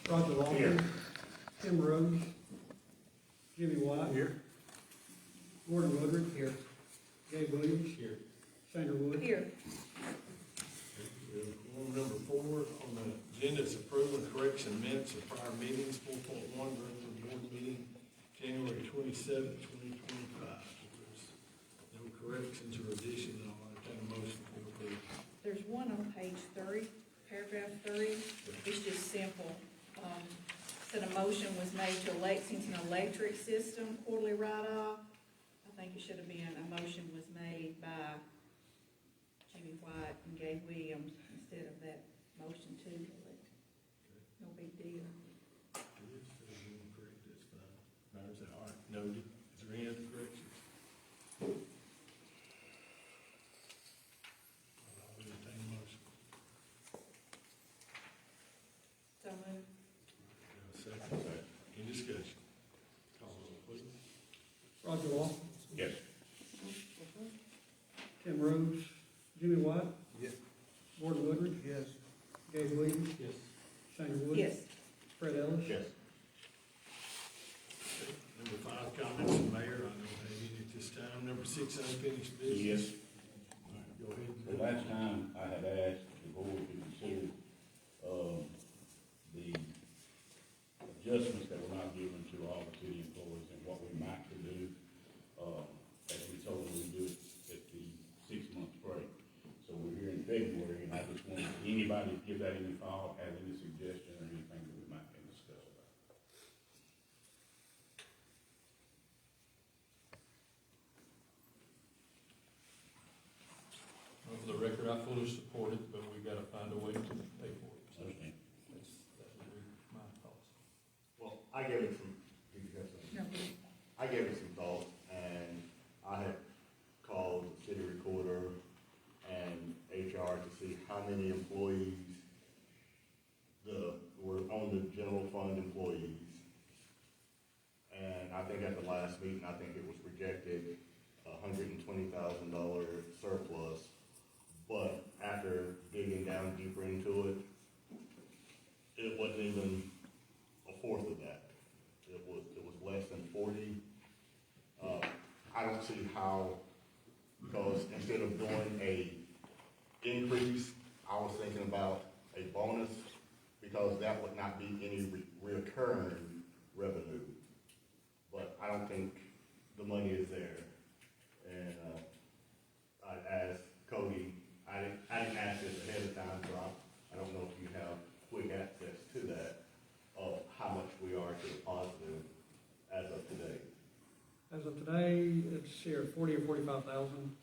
Roger Lawson. Here. Tim Rhodes. Jimmy White. Here. Gordon Woodard. Here. Gabe Williams. Here. Sandra Wood. Here. Form number 4 on the agenda is approval and correction minutes of prior meetings, 4.1, regular board meeting, January 27th, 2025. If there's no corrections or additions, I'll entertain a motion for approval. There's one on page 3, paragraph 3. It's just simple. Said a motion was made to Lexington Electric System quarterly write-off. I think it should have been, a motion was made by Jimmy White and Gabe Williams instead of that motion to elect. No big deal. Correct, that's fine. Matters that are noted. Is there any other corrections? I'll entertain a motion. So moved. Second. Any discussion? Call roll, please. Roger Lawson. Yes. Tim Rhodes. Jimmy White. Yes. Gordon Woodard. Yes. Gabe Williams. Yes. Sandra Wood. Yes. Fred Ellis. Yes. Number 5, comments from mayor. I don't have any at this time. Number 6, unfinished business. Yes. All right, go ahead. The last time I had asked the board to consider, the adjustments that were not given to all the city employees and what we might could do, as we told them we do it at the 6-month break. So we're here in February, and I just wanted anybody to give that any thought, have any suggestion or anything that we might can discuss about. Well, for the record, I fully support it, but we gotta find a way to pay for it. So Understand? that would be my thoughts. Well, I gave it some, No, I gave it some thought, and I had called the city recorder and HR to see how many employees were on the general fund employees. And I think at the last meeting, I think it was projected $120,000 surplus. But after digging down deeper into it, it wasn't even a fourth of that. It was less than 40. I don't see how, because instead of doing a increase, I was thinking about a bonus, because that would not be any reoccurring revenue. But I don't think the money is there. And I asked Cody, I didn't ask this ahead of time, so I don't know if you have quick access to that, of how much we are to the positive as of today. As of today, it's here 40 or 45,000.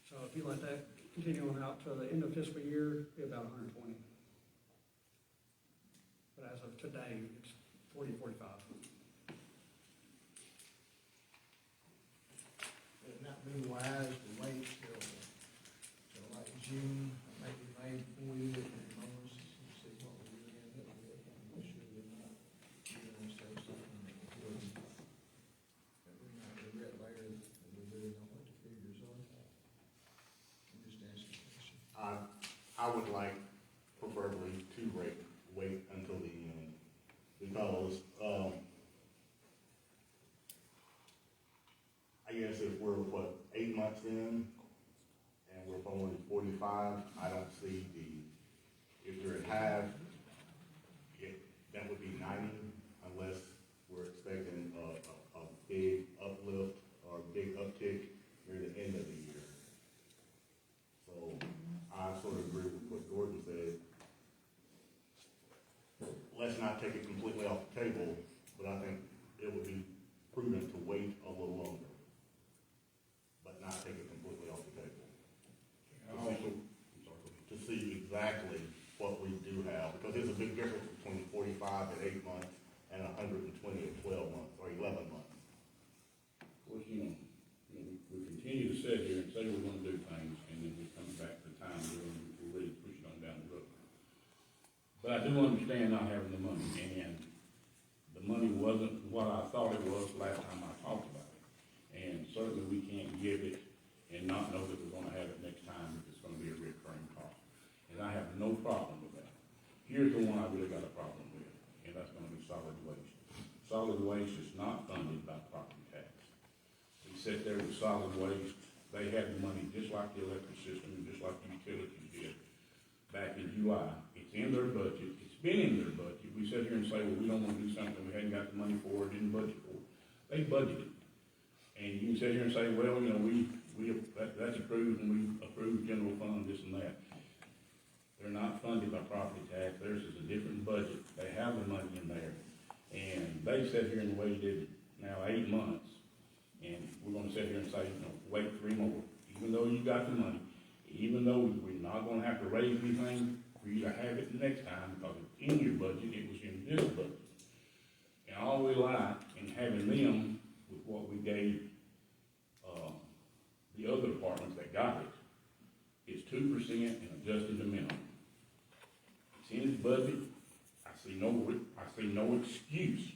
So if you let that continue on out to the end of fiscal year, it'll be about 120. But as of today, it's 40, 45. Would it not be wise to wait till like June, maybe May, before we get the bonus, and see what we really end up with, and make sure we're not giving ourselves something that we might regret later, that we really know what the figures are. I'm just asking a question. I would like preferably to wait until the end, because, I guess if we're, 8 months in, and we're only 45, I don't see if you're at half, that would be 90, unless we're expecting a big uplift or a big uptick near the end of the year. So I sort of agree with what Gordon said. Let's not take it completely off the table, but I think it would be prudent to wait a little longer, but not take it completely off the table. To see exactly what we do have, because there's a big difference between 45 at 8 months and 120 at 12 months or 11 months. Of course, we continue to sit here and say we're gonna do things, and then we come back to the time when we're ready to push it on down the road. But I do understand not having the money, and the money wasn't what I thought it was last time I talked about it. And certainly we can't give it and not know that we're gonna have it next time if it's gonna be a recurring cost. And I have no problem with that. really got a problem with, and that's gonna be solid waste. Solid waste is not funded by property tax. We sat there with solid waste, they had the money just like the electric system, and just like the utilities did back in July. It's in their budget, it's been in their budget. We sit here and say, well, we don't wanna do something we hadn't got the money for, didn't budget for. They budgeted. And you can sit here and say, well, you know, that's approved, and we approved general fund, this and that. They're not funded by property tax, theirs is a different budget, they have the money in there. And they sat here and waited now 8 months, and we're gonna sit here and say, you know, wait 3 more. Even though you got the money, even though we're not gonna have to raise anything for you to have it next time, because it's in your budget, it was in this budget. And all we like in having them with what we gave the other departments that got it is 2% and adjusting the minimum. It's in his budget. I see no excuse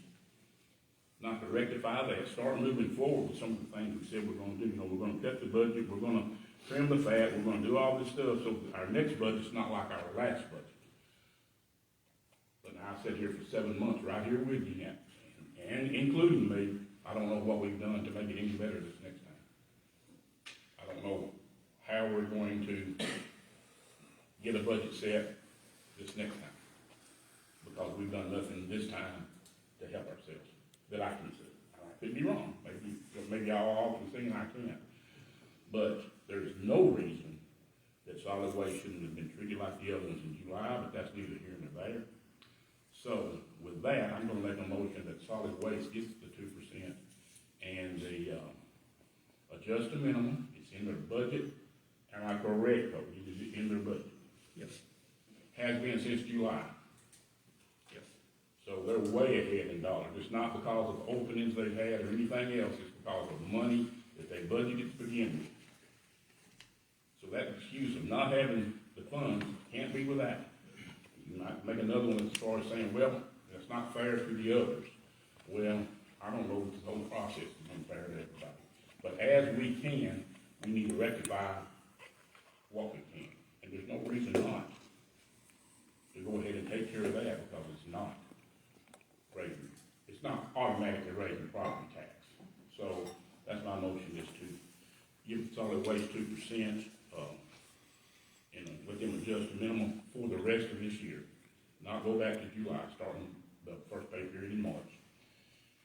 not to rectify that. Start moving forward with some of the things we said we're gonna do. You know, we're gonna cut the budget, we're gonna trim the fat, we're gonna do all this stuff, so our next budget's not like our last budget. But now I sat here for 7 months right here with you, and including me, I don't know what we've done to make it any better this next time. I don't know how we're going to get a budget set this next time, because we've done nothing this time to help ourselves, that I can see. I could be wrong, maybe all can see and I can't. But there's no reason that solid waste shouldn't have been treated like the other ones in July, but that's neither here nor there. So with that, I'm gonna make a motion that solid waste gets the 2% and the adjust the minimum. It's in their budget, and I correct, Cody, it's in their budget. Yes. Has been since July. Yes. So they're way ahead in dollars. It's not because of openings they've had or anything else, it's because of money that they budgeted to begin with. So that excuse of not having the funds can't be with that. You might make another one as far as saying, well, that's not fair to the others. Well, I don't know if the whole process is unfair to everybody. But as we can, we need to rectify what we can. And there's no reason not to go ahead and take care of that, because it's not raising, it's not automatically raising property tax. So that's my motion, is to give solid waste 2%, and let them adjust the minimum for the rest of this year. Not go back to July, starting the first pay period in March.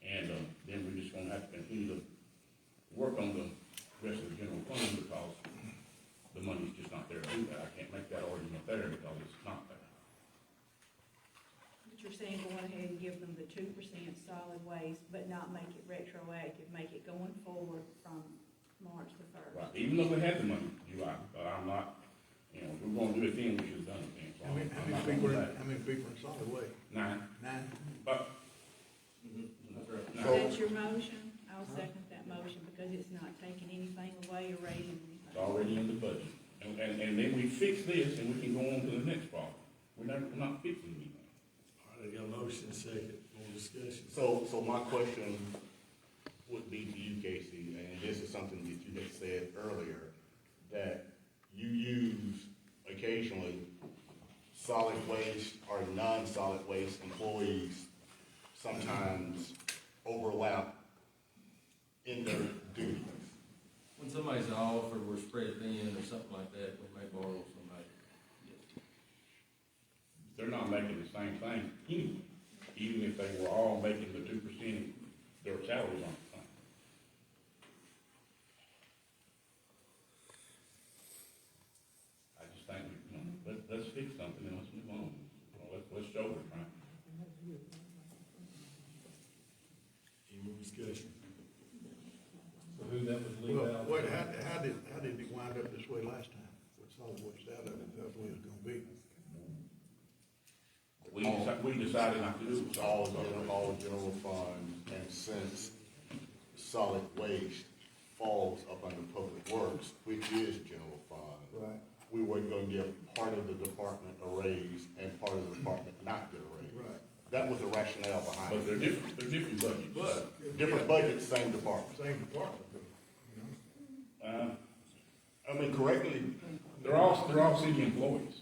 And then we're just gonna have to continue to work on the rest of the general fund, because the money's just not there to do that. I can't make that argument there because it's not there. But you're saying go ahead and give them the 2% solid waste, but not make it retroactive, make it going forward from March the 1st. Right, even though we had the money in July, but I'm not, you know, if we're gonna do it then, we should have done it then. So How many I'm not gonna people, do that. how many people in solid waste? 9, 9? but, That's right. If that's your motion, I'll second that motion, because it's not taking anything away or raising anything. it's already in the budget. And then we fix this and we can go on to the next problem. We're not fixing anything. All right, I got a motion, second, more discussion. So my question would be to you, Casey, and this is something that you had said earlier, that you use occasionally solid waste or non-solid waste employees sometimes overlap in their duties. When somebody's off, or we're spread thin, or something like that, we may borrow somebody. They're not making the same thing anyway, even if they were all making the 2%, their salaries aren't the same. I just think, you know, let's fix something and let's move on. Let's shoulder it, right? Any more discussion? So who that would leave Well, out? what, how did it wind up this way last time? With solid waste out of it, that's the way it's gonna be. We decided not to do it. All general fund, and since solid waste falls up under public works, which is general fund, Right. we were gonna give part of the department a raise and part of the department not get a raise. Right. That was the rationale behind But it. they're different budgets. But. Different budgets, same department. Same department, you know? I mean, correctly, They're all city employees.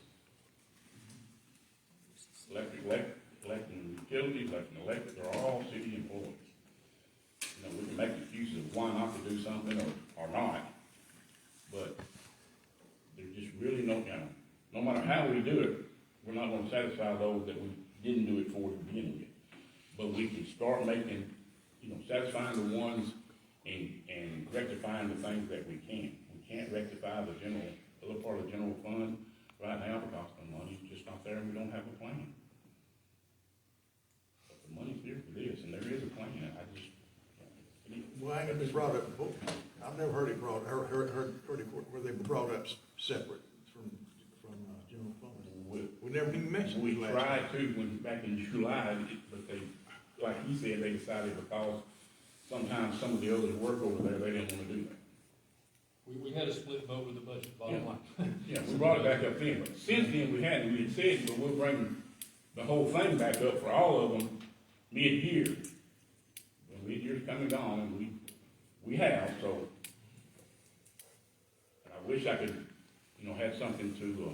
electing utilities, electing electric, they're all city employees. You know, we can make excuses of why not to do something or not, but there's just really no matter how we do it, we're not gonna satisfy those that we didn't do it for to begin with. But we can start making, satisfying the ones and rectifying the things that we can. We can't rectify the other part of the general fund right now because the money's just not there and we don't have a plan. But the money's there for this, and there is a plan. Well, ain't it been brought up before? I've never heard it where they were brought up separate from general fund. We never even mentioned We it last tried time. to back in July, but they, like he said, they decided because sometimes some of the others work over there, they didn't wanna do that. We had a split vote with the budget, bottom line. Yeah, we brought it back up then, but since then we hadn't, we had said, well, we'll bring the whole thing back up for all of them mid-year. Well, mid-year's come and gone, and we have, so. And I wish I could, have something to,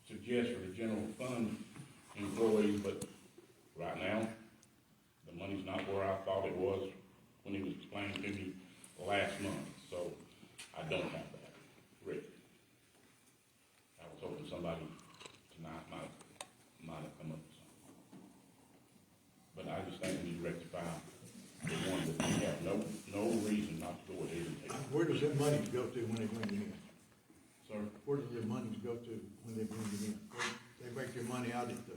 suggest for the general fund employees, but right now, the money's not where I thought it was when he was explaining to me last month, so I don't have that. Rick, I was hoping somebody tonight might have come up with something. But I just think we need to rectify the one that we have no reason not to go ahead and take. Where does their money go to when they bring it in? Sir? Where does their money go to when they bring it in? They make their money out at the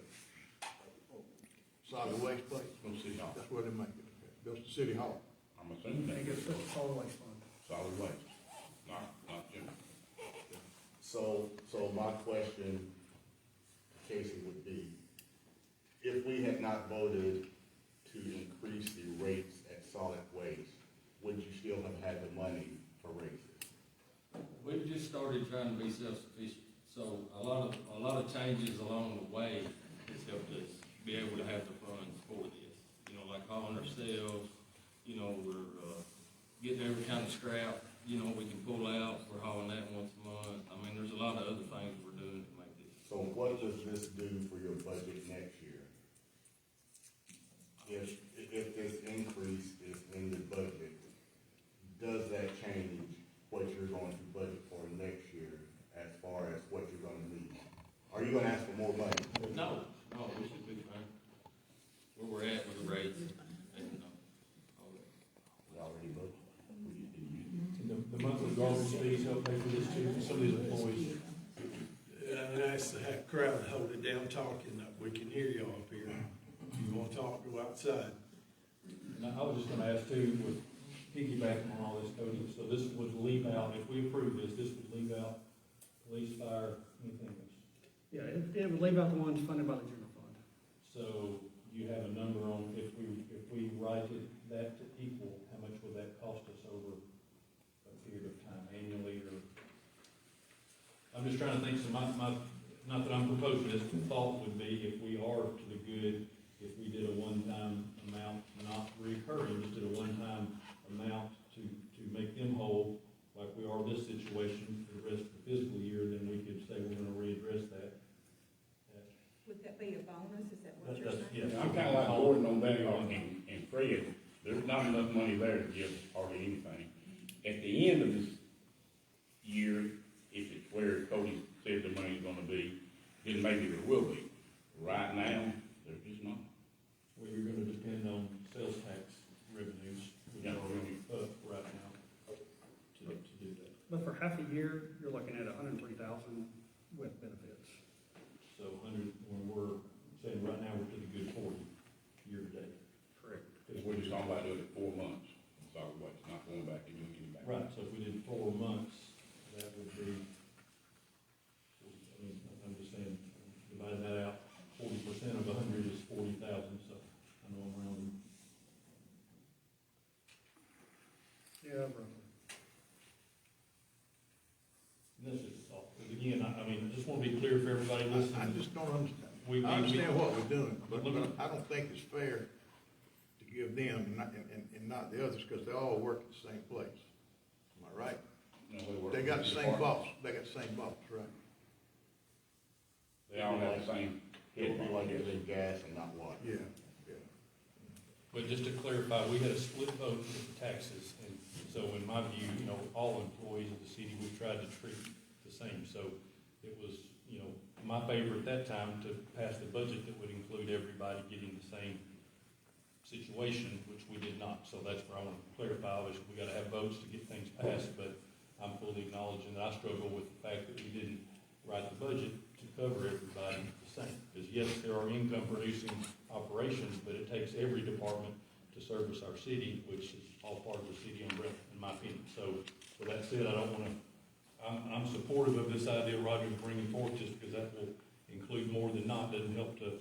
solid waste place? Go to City Hall. That's where they make it. Goes to City Hall. I'm assuming I that think it's goes just a solid waste fund. solid waste, not general. So my question to Casey would be, if we had not voted to increase the rates at solid waste, would you still have had the money for raises? We've just started trying to be self-sufficient, so a lot of changes along the way has helped us be able to have the funds for this. Like hauling ourselves, we're, getting every kind of scrap, we can pull out, we're hauling that once a month. I mean, there's a lot of other things we're doing to make this. So what does this do for your budget next year? If this increase is in the budget, does that change what you're going to budget for next year as far as what you're gonna need? Are you gonna ask for more money? No, we should be fine. Where we're at with the rates. We already voted. And the monthly garbage fees help pay for this too, for some of these employees. Nice to have crowd hold it down talking, we can hear y'all up here. If you wanna talk, go outside. And I was just gonna ask too, with piggybacking on all this, Cody, so this would leave out, if we approve this would leave out police, fire, anything else. Yeah, it would leave out the ones funded by the general fund. So you have a number on, if we write that to equal, how much would that cost us over a period of time, annually, or? I'm just trying to think, so not that I'm proposing this, the thought would be if we are to the good, if we did a one-time amount, not recurring, just did a one-time amount to make them whole, like we are this situation for the rest of the fiscal year, then we could say we're gonna readdress that. Would that be a bonus? Is that what you're That's- saying? yeah. I'm kinda like Gordon on that, and Fred, there's not enough money there to give hardly anything. At the end of this year, if it's where Cody says the money's gonna be, then maybe there will be. Right now, there's just not. Well, you're gonna depend on sales tax revenues, which Yeah. are up right now, to do that. But for half a year, you're looking at $103,000 with benefits. So when we're saying right now, we're to the good 40 year to date. Correct. Because we're just talking about doing it 4 months, solid waste, not going back and doing anything back. Right, so if we did 4 months, that would be, I'm just saying, dividing that out, 40% of 100 is 40,000, so I know I'm rounding. Yeah, roughly. And that's just a thought, because again, I just want to be clear for everybody listening. I just don't understand. We- I understand what we're doing, but Look at- I don't think it's fair to give them and not the others, because they all work at the same place. Am I right? No, we work They got with the same departments. boss, they got the same boss, right? They all have the same It would be like using gas and not water. Yeah. But just to clarify, we had a split vote with the taxes, and so in my view, you know, all employees of the city, we tried to treat the same. So it was, you know, my favor at that time to pass the budget that would include everybody getting the same situation, which we did not. So that's where I want to clarify, obviously, we gotta have votes to get things passed, but I'm fully acknowledging that I struggle with the fact that we didn't write the budget to cover everybody the same. Because yes, there are income producing operations, but it takes every department to service our city, which is all part of the city umbrella, in my opinion. So, with that said, I don't wanna, I'm supportive of this idea Roger's bringing forth, just because that will include more than not, doesn't help to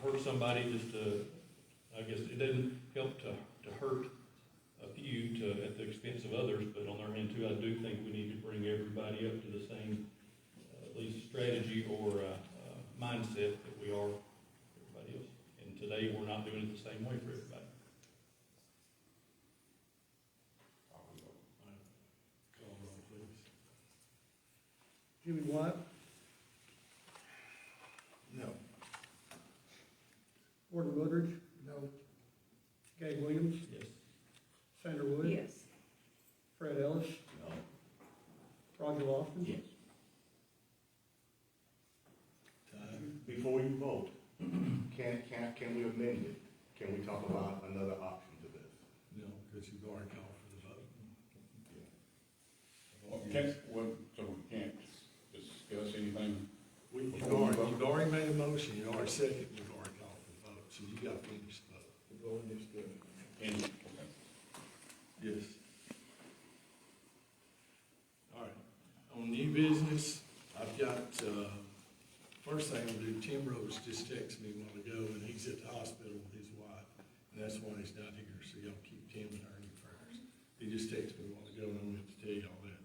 hurt somebody, just to, I guess, it doesn't help to hurt a few at the expense of others, but on the other hand too, I do think we need to bring everybody up to the same, at least strategy or, mindset that we are everybody else. And today, we're not doing it the same way for everybody. Call roll, please. Jimmy White, No. Gordon Woodridge, No. Gabe Williams, Yes. Sandra Wood, Yes. Fred Ellis, No. Roger Lofton. Yes. Time. Before you vote, can we amend it? Can we talk about another option to this? No, because you've already called for the vote. So we can't discuss anything? You've already made a motion, you already seconded, you've already called for the vote, so you got to finish the vote. Go and discuss. Okay. Yes. All right, on new business, I've got, first thing I'm gonna do, Tim Rose just texted me a while ago, and he's at the hospital with his wife, and that's why he's not here, so y'all keep Tim and her in your prayers. He just texted me a while ago, and I'm going to tell you all that.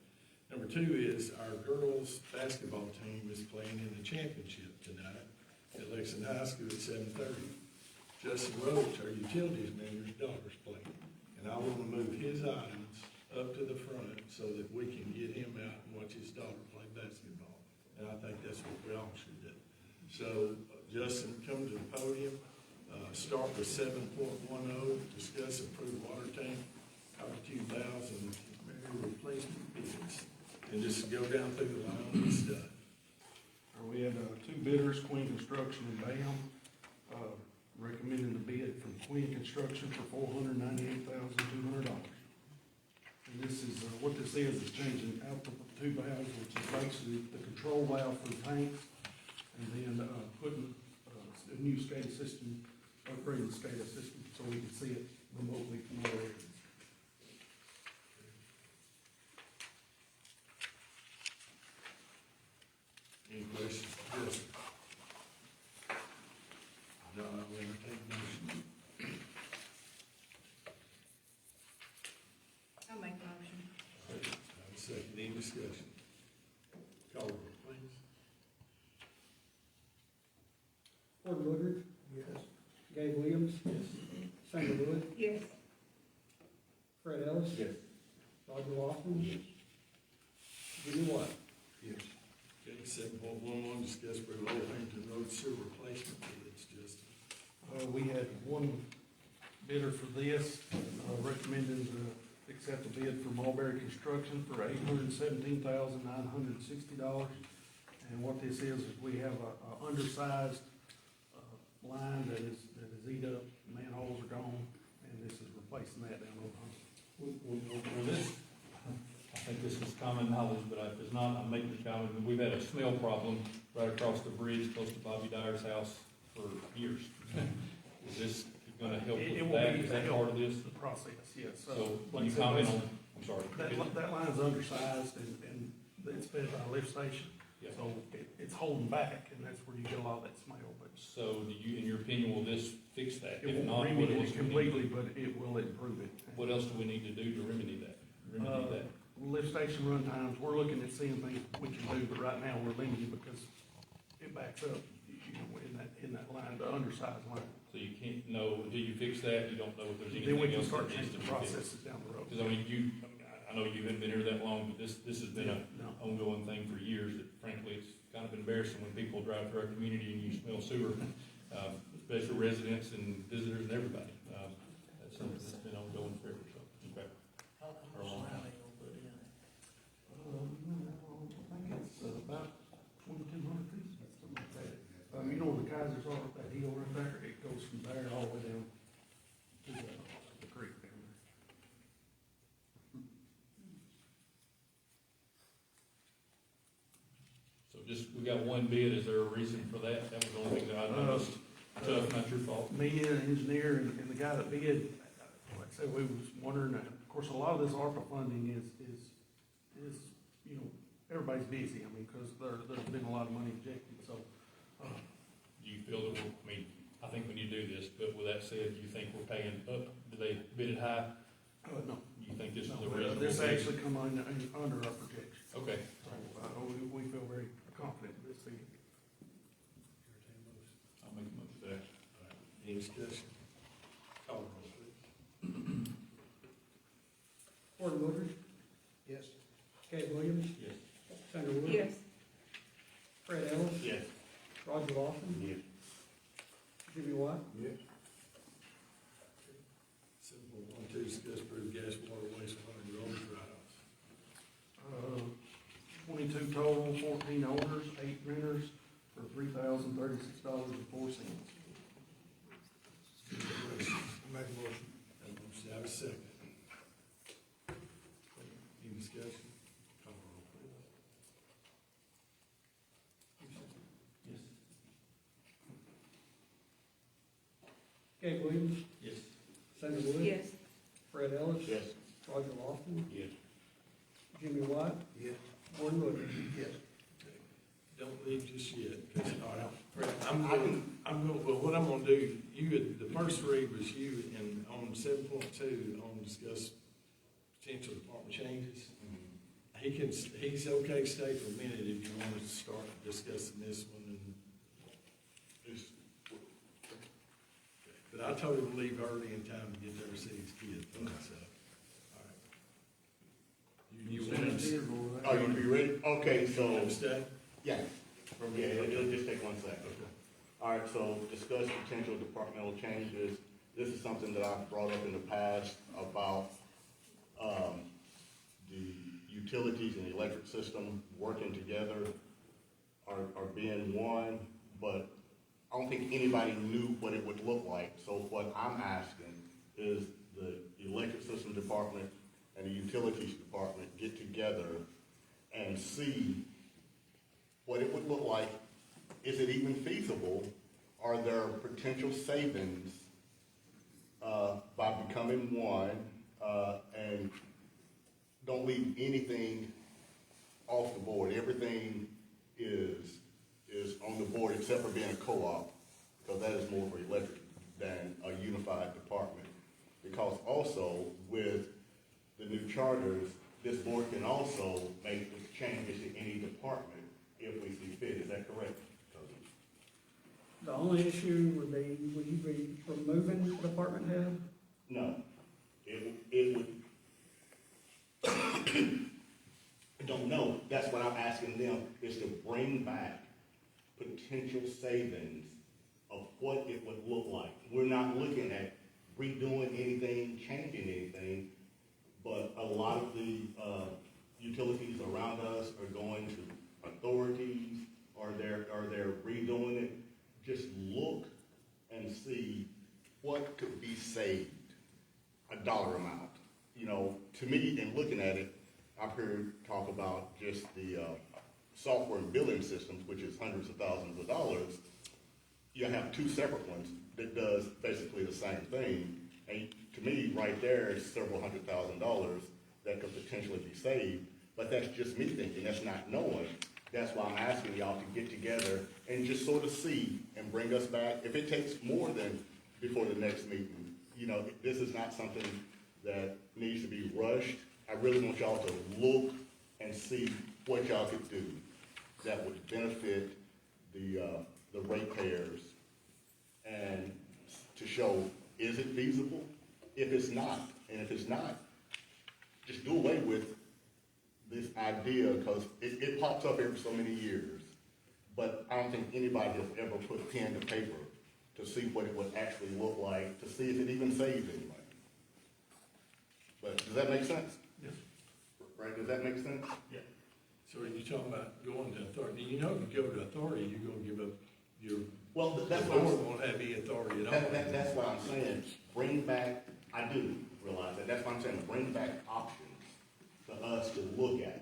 Number two is, our girls' basketball team is playing in the championship tonight at Lexington High School at 7:30. Justin Roach, our utilities manager's daughter's playing, and I want to move his items up to the front so that we can get him out and watch his daughter play basketball. And I think that's what we all should do. So, Justin, come to the podium, start with 7.10, discuss approved water tank, $2,000 replacement bids. And just go down through the line and stuff. We had two bidders, Queen Construction and BAM, recommending the bid from Queen Construction for $498,200. And this is, what this is changing out the two valves, which is basically the control valve for the tanks, and then putting a new SCADA system, upgrading the SCADA system, so we can see it remotely from all areas. Any questions? Yes, sir. No, I will entertain a motion. I'll make a motion. I have a second, any discussion? Call roll, please. Gordon Woodridge, Yes. Gabe Williams, Yes. Sandra Wood, Yes. Fred Ellis, Yes. Roger Lofton, Jimmy White. Yes. Okay, 7.11, discuss approval of Lexington Road sewer replacement bids, Justin. We had one bidder for this, recommended to accept the bid from Mulberry Construction for $817,960. And what this is we have a undersized, line that is eat up, manholes are gone, and this is replacing that down over. Well, this, I think this is common knowledge, but if it's not, I'm making the comment, we've had a smell problem right across the bridge close to Bobby Dyer's house for years. Is this gonna help It with will that? be Is that help part of this? The process, yes. So, like can I you said, comment on, I'm sorry. That line's undersized and it's fed by a lift station, Yeah. so it's holding back, and that's where you get a lot of that smell, but So, do you, in your opinion, will this fix that? it If not, won't what remedy else it do we need? completely, but it will improve it. What else do we need to do to remedy that? Remedy that? Lift station run times, we're looking at seeing things we can do, but right now we're limited because it backs up, you know, in that line, the undersized line. So you can't know, until you fix that, you don't know if there's Then we anything can else start that needs changing to be fixed. processes down the road. Because I mean, I know you haven't been here that long, but this has been a ongoing thing for years, that frankly, it's kind of embarrassing when people drive through our community and you smell sewer, especially residents and visitors and everybody. That's something that's been ongoing forever, so, okay. How much amount they gonna put in it? I think it's about 2,200 feet, something like that. You know where the Kaisers are, that hill right there, it goes from there all the way down to the creek down there. So just, we got one bid, is there a reason for that? That was the only thing that I noticed. Tough, not your fault. Me and an engineer and the guy that bid, like I said, we was wondering, of course, a lot of this ARPA funding is, you know, everybody's busy, I mean, because there's been a lot of money injected, so, Do you feel that we're, I mean, I think we need to do this, but with that said, do you think we're paying up? Do they bid it high? no. Do you think this is a No, reasonable this bid? actually come under our projection, Okay. so, we feel very confident with this bid. I'll make a motion. Any discussion? Call the roll, please. Gordon Woodridge, Yes. Kate Williams, Yes. Sandra Wood. Yes. Fred Ellis, Yes. Roger Lawson, Yes. Jimmy White, Yes. Simple, 1, 2, discuss approve gas, water, wastewater, and road write-offs. 22 total, 14 owners, 8 renters, for $3,036.04. Make a motion. Have a motion, have a second. Any discussion? Call the roll, please. Yes. Kate Williams, Yes. Sandra Wood. Yes. Fred Ellis. Yes. Roger Lawson, Yes. Jimmy White, Yes. Gordon Woodridge. Yes. Don't leave just yet, because, all right, well, what I'm gonna do, the first read was you, and on 7.2, on discuss potential department changes. He's okay to stay for a minute if you want to start discussing this one, and but I told him to leave early in time to get there to see his kids, so, all right. You want to, Are you ready? Okay, you want so, to stay? yeah, it'll just take 1 second. All right, so discuss potential departmental changes. This is something that I've brought up in the past about, the utilities and the electric system working together are being one, but I don't think anybody knew what it would look like. So what I'm asking is the electric system department and the utilities department get together and see what it would look like. Is it even feasible? Are there potential savings by becoming one? And don't leave anything off the board. Everything is on the board except for being a co-op, because that is more for electric than a unified department. Because also with the new charters, this board can also make the changes in any department if we see fit. Is that correct? The only issue would be, would you be removing the department head? No. It would, I don't know. That's what I'm asking them, is to bring back potential savings of what it would look like. We're not looking at redoing anything, changing anything, but a lot of the utilities around us are going to authorities, or they're redoing it. Just look and see what could be saved, a dollar amount. You know, to me, in looking at it, I've heard talk about just the software and billing systems, which is hundreds of thousands of dollars. You have two separate ones that does basically the same thing. And to me, right there is several $100,000 that could potentially be saved. But that's just me thinking, that's not knowing. That's why I'm asking y'all to get together and just sort of see and bring us back. If it takes more than before the next meeting, you know, this is not something that needs to be rushed. I really want y'all to look and see what y'all could do that would benefit the ratepayers, and to show, is it feasible? If it's not, and if it's not, just do away with this idea, because it pops up every so many years, but I don't think anybody has ever put pen to paper to see what it would actually look like, to see if it even saves anybody. But does that make sense? Yes. Right, does that make sense? Yeah. So are you talking about going to authority? You know, if you go to authority, you're gonna give up your, Well, the that's what board I'm, won't have any authority at all. that's what I'm saying, bring back, I do realize that, that's what I'm saying, bring back options for us to look at.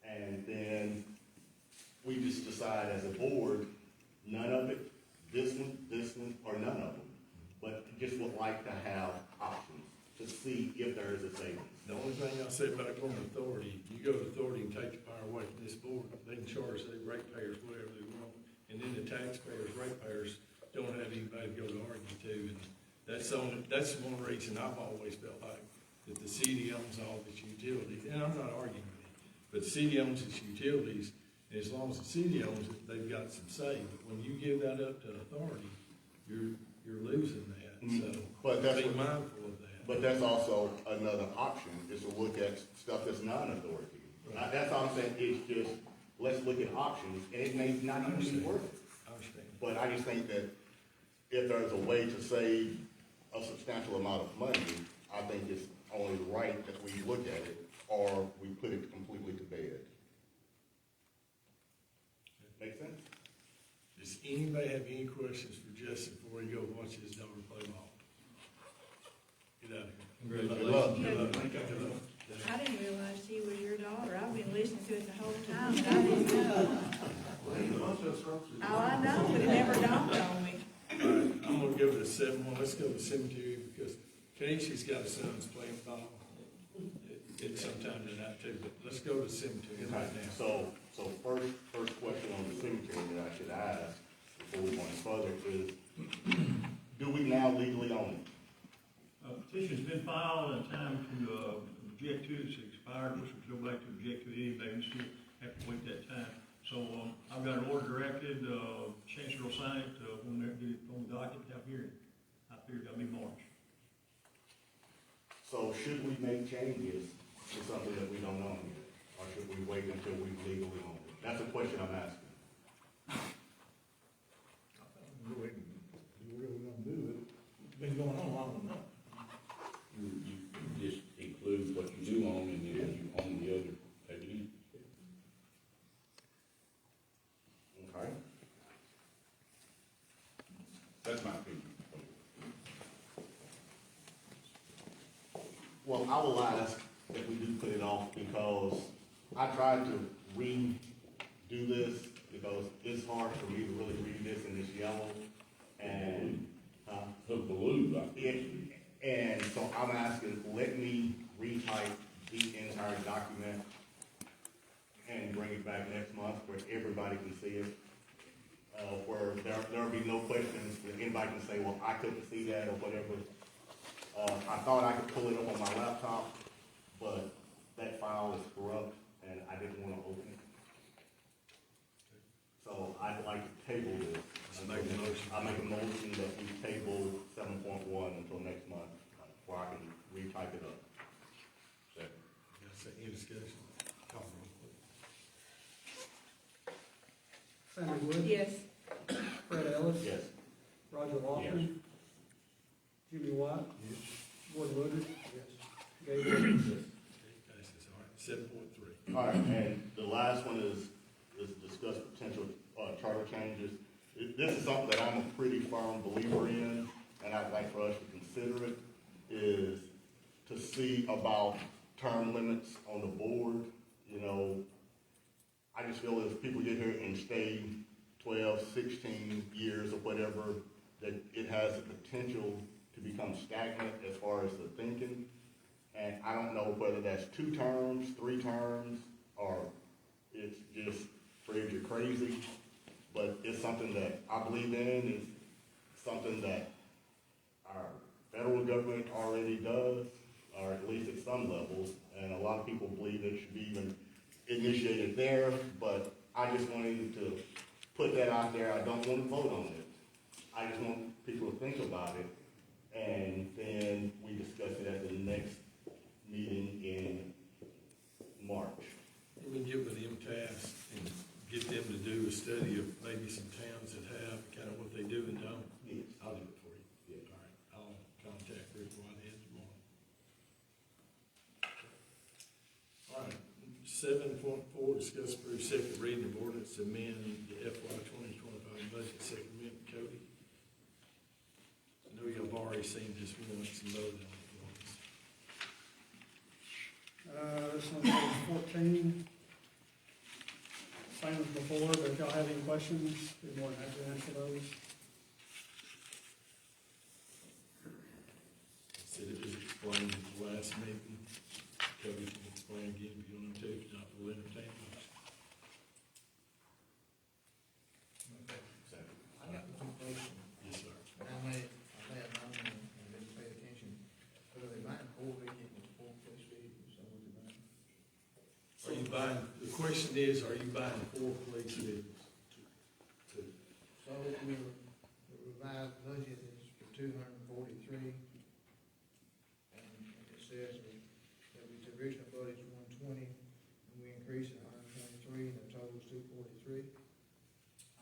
And then we just decide as a board, none of it, this one, or none of them. But just would like to have options to see if there is a savings. The only thing I say about going to authority, you go to authority and take the power away from this board, they can charge the ratepayers whatever they want. And then the taxpayers, ratepayers, don't have anybody to go to argue to. And that's one reason I've always felt like that the city owns all its utilities. And I'm not arguing with it, but the city owns its utilities. And as long as the city owns it, they've got some say. But when you give that up to authority, you're losing that. So But that's be what- mindful of that. But that's also another option, is to look at stuff that's non-authority. That's all I'm saying, it's just, let's look at options, and it may not even be worth it. I understand. But I just think that if there's a way to save a substantial amount of money, I think it's only right that we look at it, or we put it completely to bed. Make sense? Does anybody have any questions for Justin before he go watch his daughter play ball? Get out of here. Good luck. Good luck. Good luck. I didn't realize she was your daughter. I've been listening to it the whole time, but I didn't know. Oh, I know, but it never dawned on me. All right, I'm gonna go to the 7-1. Let's go to the cemetery because Casey's got a son's playing ball. It's sometime tonight too, but let's go to the cemetery right now. So first question on the cemetery that I should ask before we go any further is, do we now legally own it? Petition's been filed and time to object to it's expired, which we go back to object to anybody, we still have to wait that time. So, I've got an order directed, Chancellor will sign it, when they get it on the docket, have hearing. I figured that'd be March. So should we make changes to something that we don't own yet? Or should we wait until we legally own it? That's a question I'm asking. We're waiting. We're gonna do it. It's been going on long enough. You just include what you do own, and then when you own the other, take it in. Okay? That's my opinion. Well, I will ask that we do put it off because I tried to redo this because it's hard for me to really read this in this yellow and, The blue, and so I'm asking, let me retype the entire document and bring it back next month where everybody can see it. Where there'll be no questions, that anybody can say, well, I couldn't see that or whatever. I thought I could pull it up on my laptop, but that file is corrupt and I didn't want to open it. So I'd like to table this. I make a motion. I make a motion that we table 7.1 until next month, where I can retype it up. That's any discussion. Call roll, please. Sammy Wood. Yes. Fred Ellis. Yes. Roger Lawson. Jimmy White. Yes. Ward Woodard. Gay Williams. Passes. All right, 7.3. All right, and the last one is discuss potential charter changes. This is something that I'm a pretty firm believer in, and I'd like for us to consider it, is to see about term limits on the board. You know, I just feel as people get here and stay 12, 16 years or whatever, that it has the potential to become stagnant as far as the thinking. And I don't know whether that's 2 terms, 3 terms, or it's just Fred, you're crazy. But it's something that I believe in, it's something that our federal government already does, or at least at some levels, and a lot of people believe it should be even initiated there, but I just wanted to put that out there. I don't want to vote on it. I just want people to think about it, and then we discuss it at the next meeting in them to do a study of maybe some towns that have kind of what they do and don't? Yes. I'll do it for you. Yeah. All right, I'll contact Rick Whitehead tomorrow. All right, 7.4, discuss approve second reading of ordinance to amend the FY 2025 budget, second amendment. Cody? I know y'all already seen this once and voted on it once. This one's page 14. Same as before, but if y'all have any questions, be more than happy to answer those. Said it was explained at the last meeting. Cody can explain again if you want to, if not, we'll entertain it. I got one question. Yes, sir. I may have known and didn't pay attention. Are they buying 4 vehicles, 4 police vehicles, so what they buying? Are you buying, the question is, are you buying 4 police vehicles? Two. So the revised budget is for 243. And it says that the original budget is 120, and we increased it 123, and the total is 243.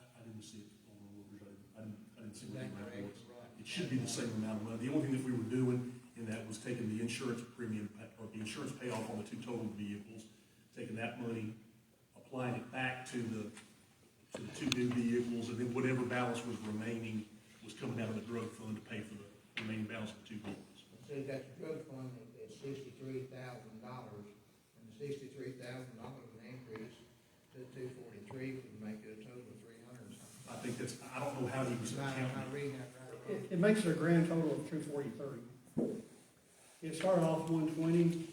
I didn't see it on the orders, I didn't see Is what that the amount correct? was. Right. It should be the same amount of money. The only thing that we were doing in that was taking the insurance premium, or the insurance payoff on the 2 total vehicles, taking that money, applying it back to the 2 new vehicles, and then whatever balance was remaining was coming out of the drug fund to pay for the remaining balance of the 2 vehicles. So you got your drug fund at $63,000, and the $63,000 would increase to 243, would make it a total of 300 or something. I think that's, I don't know how he was Am I counting. reading that right? or wrong? It makes it a grand total of 243. It started off 120,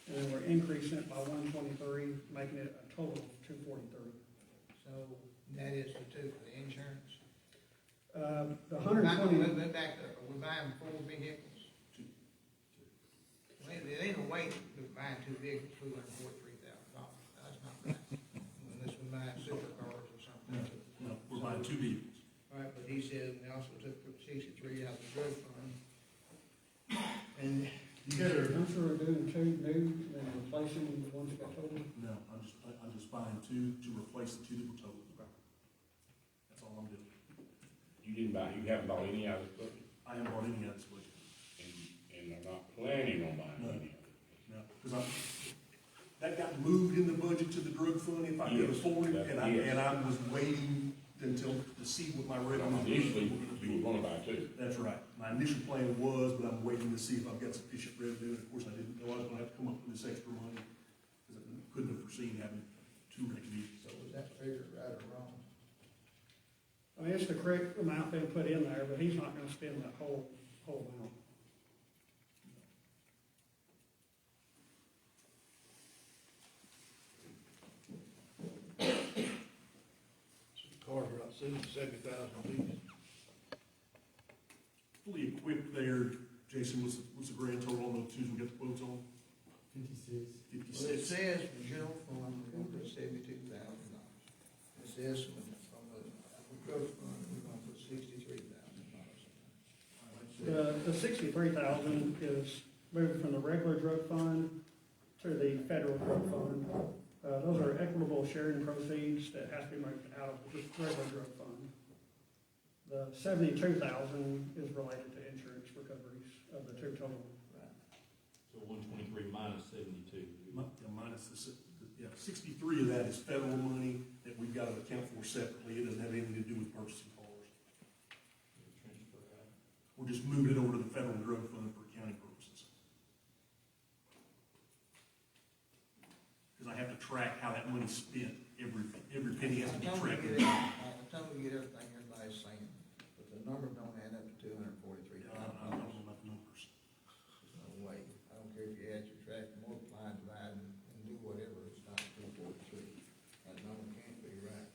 and then we're increasing it by 123, making it a total of 243. So that is the 2 for the insurance? The We're 120, back to, we're buying 4 vehicles? Two. Well, there ain't no way we're buying 2 vehicles, $243,000. That's not right. Unless we're buying supercars or something. No, we're buying 2 vehicles. All right, but he said we also took 63 out of the drug fund. And I'm sure we're doing 2 new, and then replacing the ones that got total. No, I'm just buying 2 to replace the 2 that were total. That's all I'm doing. You haven't bought any out of this budget, I haven't bought any out of this budget. and are not planning on buying No. any of it. No, because that got moved in the budget to the drug fund, if I could Yes, afford it, that- and yes. I was waiting until, to see what my revenue. Initially, you were gonna buy 2. That's right. My initial plan was, but I'm waiting to see if I've got sufficient revenue, and of course, I didn't know I was gonna have to come up with this extra money, because I couldn't have foreseen having 2 recognitions. so was that figure right or wrong? I mean, it's the correct amount being put in there, but he's not gonna spend that whole amount. Cars are about $70,000 apiece. Fully equipped there, Jason, what's the grand total on those 2s we got the quotes on? 56. Well, it says from general fund, we're gonna put $72,000. It says from the drug fund, we're gonna put $63,000. The 63,000 is moving from the regular drug fund to the federal drug fund. Those are equitable sharing proceeds that has to be moved out of the regular drug fund. The 72,000 is related to insurance recoveries of the 2 total. So 123 minus 72. Minus the 63 of that is federal money that we've got to account for separately. It doesn't have anything to do with purchasing cars. Transfer out. We're just moving it over to the federal drug fund for accounting purposes. Because I have to track how that money's spent. Every penny has to be tracked. I totally get everything everybody's saying, but the number don't add up to $243,000. I don't know about the numbers. There's no way. I don't care if you add, subtract, multiply, divide, and do whatever, it's not 243. That number can't be right,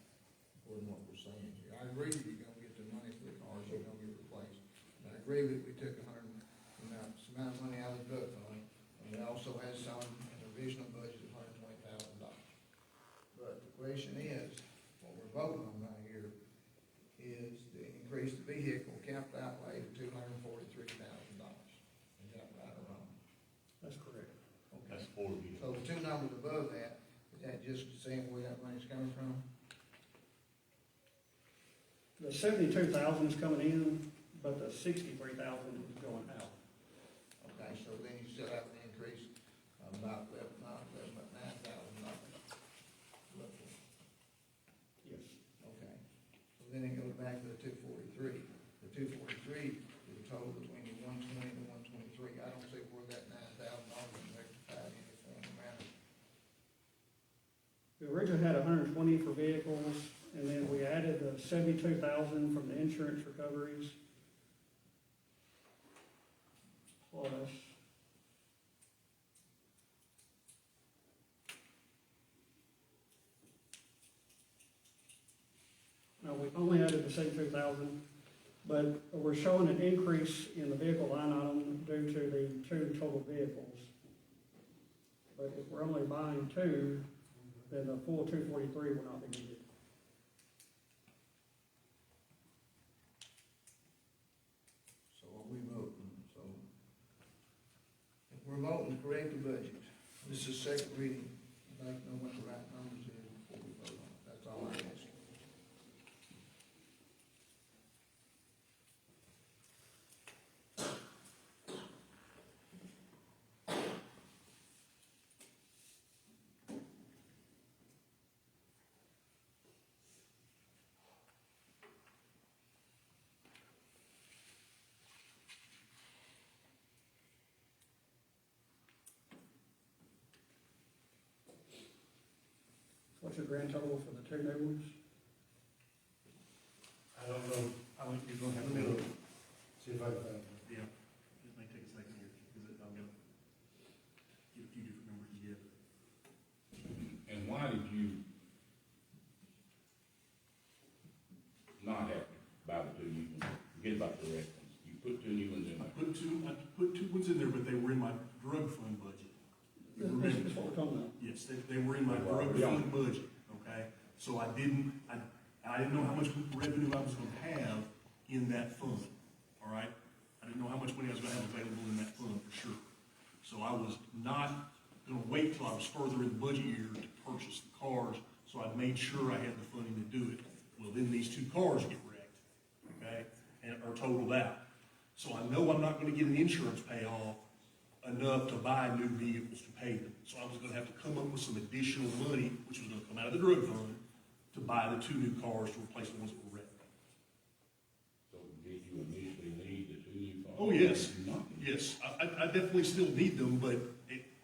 according to what we're saying here. I agree that you're gonna get the money for the cars, you're gonna get replaced. And I agree that we took some amount of money out of the drug fund, and we also had some in the original budget of $120,000. But the question is, what we're voting on right here is to increase the vehicle capital outlay to $243,000. Is that right or wrong? That's correct. That's 4 vehicles. So the 2 numbers above that, is that just saying where that money's coming from? the 72,000 is coming in, but the 63,000 is going out. Okay, so then you set out an increase of not less, but 9,000, nothing. Yes. Okay, so then it goes back to the 243. The 243 is a total between the 120 and the 123. I don't see where that $9,000 is rectified in any form or manner. We originally had 120 for vehicles, and then we added the 72,000 from the insurance recoveries. Plus, no, we only added the 72,000, but we're showing an increase in the vehicle line item due to the 2 total vehicles. But if we're only buying 2, then the full 243 will not be needed. So are we voting? So if we're voting to correct the budget, this is second reading, I'd like to know what the right numbers is before we vote on it. That's all I'm asking. What's your grand total for the 2 new ones? I don't know, I think you're gonna have to look, see if I can find it. Yeah, it may take a second here, because I'm gonna get a few different numbers together. And why did you not have to buy the 2 new ones? Forget about the rest ones. You put 2 new ones in I there. put 2 ones in there, but they were in my drug fund budget. You remember? That's what we're talking about. Yes, they were in my drug fund budget, okay? So I didn't know how much revenue I was gonna have in that fund, all right? I didn't know how much money I was gonna have available in that fund for sure. So I was not gonna wait till I was further in the budget year to purchase the cars, so I made sure I had the funding to do it. Well, then these 2 cars get wrecked, okay, and are totaled out. So I know I'm not gonna get an insurance payoff enough to buy new vehicles to pay them. So I was gonna have to come up with some additional money, which was gonna come out of the drug fund, to buy the 2 new cars to replace the ones that were wrecked. So did you initially need the 2 new cars? Oh, yes. Nothing. Yes, I definitely still need them, but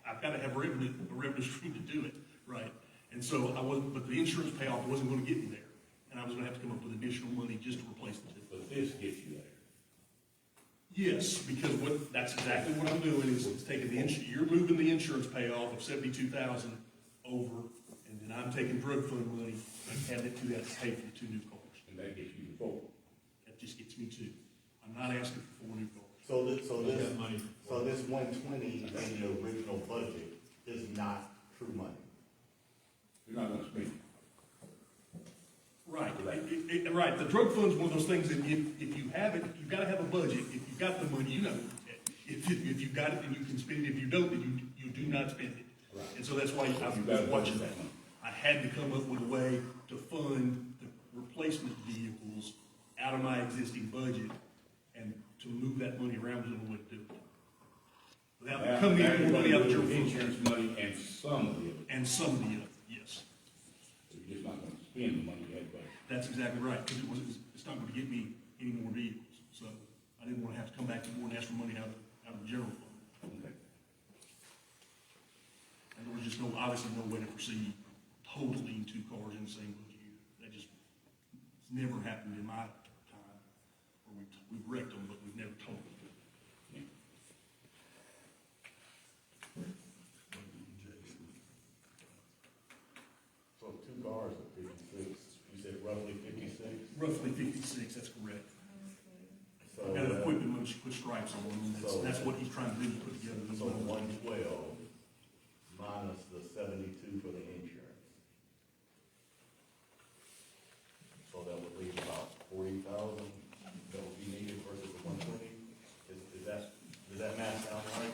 I've gotta have a revenue stream to do it, right? And so but the insurance payoff wasn't gonna get me there. And I was gonna have to come up with additional money just to replace the 2. But this gets you there. Yes, because that's exactly what I'm doing, is taking you're moving the insurance payoff of 72,000 over, and then I'm taking drug fund money and adding it to that to pay for the 2 new cars. And that gets you to 4. That just gets me 2. I'm not asking for 4 new cars. So this 120 in the original budget is not true money. You're not gonna spend it. Right, right, the drug fund's one of those things that if you have it, you've gotta have a budget. If you've got the money, you know, if you've got it, then you can spend it. If you don't, then you do not spend it. Right. And so that's why I was watching that. I had to come up with a way to fund the replacement vehicles out of my existing budget, and to move that money around was the only way to do it. Without coming in with money out of your fund. Insurance money and some of it. And some of the other, yes. So you're just not gonna spend the money you had budgeted. That's exactly right, because it's not gonna get me any more vehicles, so I didn't wanna have to come back to the board and ask for money out of the general fund. Okay. And there was just obviously no way to proceed totaling 2 cars in the same budget year. It's never happened in my time, where we've wrecked them, but we've never totaled them. So 2 cars are 56, you said roughly 56? Roughly 56, that's correct. So I've got equipment when she put stripes on them, and that's what he's trying to do, to put together those So numbers. 112 minus the 72 for the insurance. So that would leave about 40,000 that would be needed versus the 120? Does that math sound right?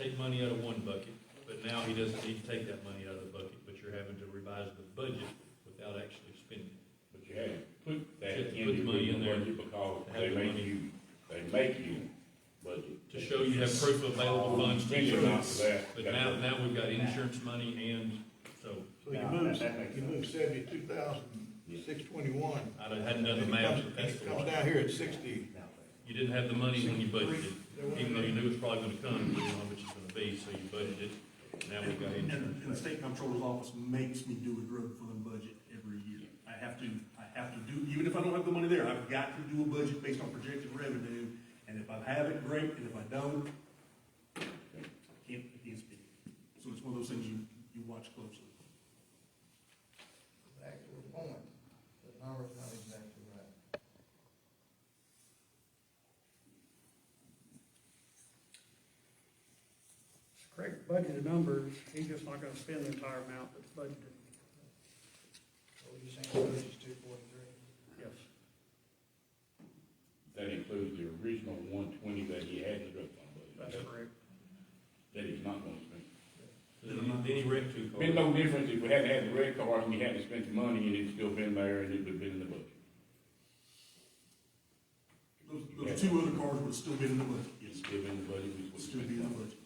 take money out of one bucket, but now he doesn't need to take that money out of the bucket, but you're having to revise the budget without actually spending it. But you had to put that You have to in put the money the in there budget because to have the money. they make you budget. To show you have proof of available funds to Spend it not use. for that. But now we've got insurance money and, so, So you moved 72,621. I hadn't done the math, but that's It the comes one. down here at 60. You didn't have the money when you budgeted, even though you knew it was probably gonna come, you didn't know how much it's gonna be, so you budgeted. Now we've got insurance. And the state comptroller's office makes me do a drug fund budget every year. I have to do, even if I don't have the money there, I've got to do a budget based on projected revenue, and if I have it, great, and if I don't, I can't speak. So it's one of those things you watch closely. The actual point, the number's not exactly right. It's correct budgeted numbers, he's just not gonna spend the entire amount that's budgeted. So you're saying the budget's 243? Yes. That includes the original 120 that he had in the drug fund budget. That's correct. That he's not gonna spend. Then he wrecked two Been cars. no difference if we hadn't had the red card and he hadn't spent the money and it'd still been there and it would've been in the budget. Those two other cars would have still been in the budget, yes. It's still in the budget, we Would would still be in the budget.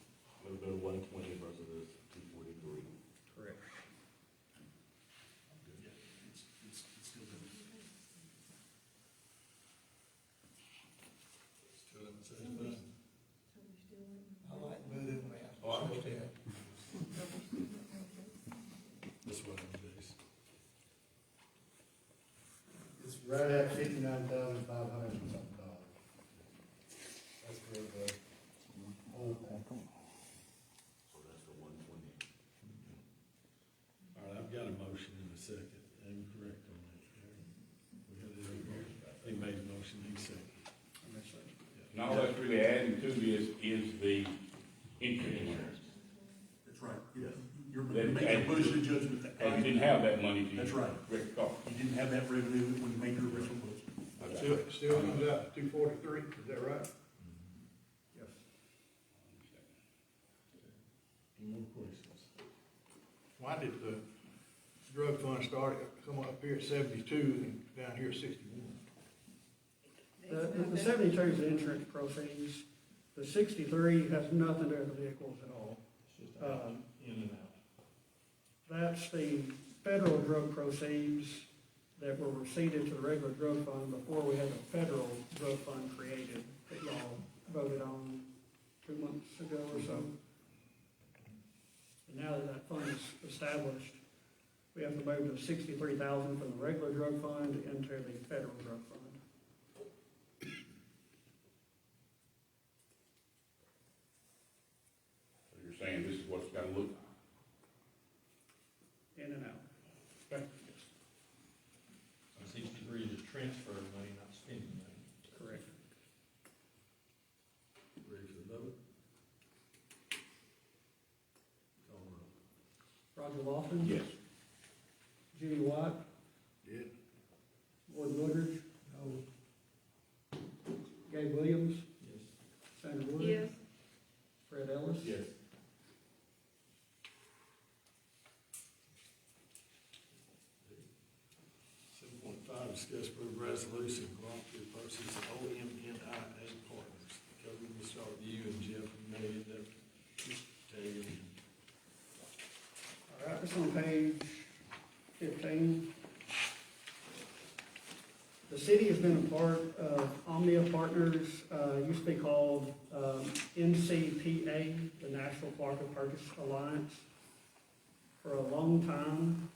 Would have been 120 versus 243. Correct. Yeah, it's still in. Still in the same budget. I like moving math. Oh, I So, understand. yeah. This one, Jason. It's right at $59,500 and something dollars. That's for the whole thing. So that's the 120. All right, I've got a motion in a second. I'm correct on that, Gary. We have it over here. He made a motion, he seconded. And all that's really adding to this is the interest. That's right, yeah. You're That- making a budget adjustment that And you didn't have that money to. That's right. Correct call. You didn't have that revenue when you made your original budget. Still comes out to 243, is that right? Yes. Any more questions? Why did the drug fund start, come up here at 72 and down here at 61? The 72 is the insurance proceeds, the 63 has nothing to do with the vehicles at all. It's just out, in and out. That's the federal drug proceeds that were receipted to the regular drug fund before we had a federal drug fund created that y'all voted on 2 months ago or so. And now that that fund is established, we have to move the 63,000 from the regular drug fund into the federal drug fund. So you're saying this is what it's gotta look like. In and out. So 63 is just transfer money, not spending money. Correct. Ready for the vote? Call roll. Roger Lawson. Yes. Jimmy White. Yeah. Gordon Woodridge. No. Gabe Williams. Yes. Sandra Wood. Yes. Fred Ellis. Yes. Seven point five, discuss approve resolution cooperative versus OMNIA partners. Cody, we'll start with you and Jeff, and may end up taking. All right, it's on page 15. The city has been a part of Omnia Partners, used to be called NCPA, the National Cooperative Purchase Alliance, for a long time.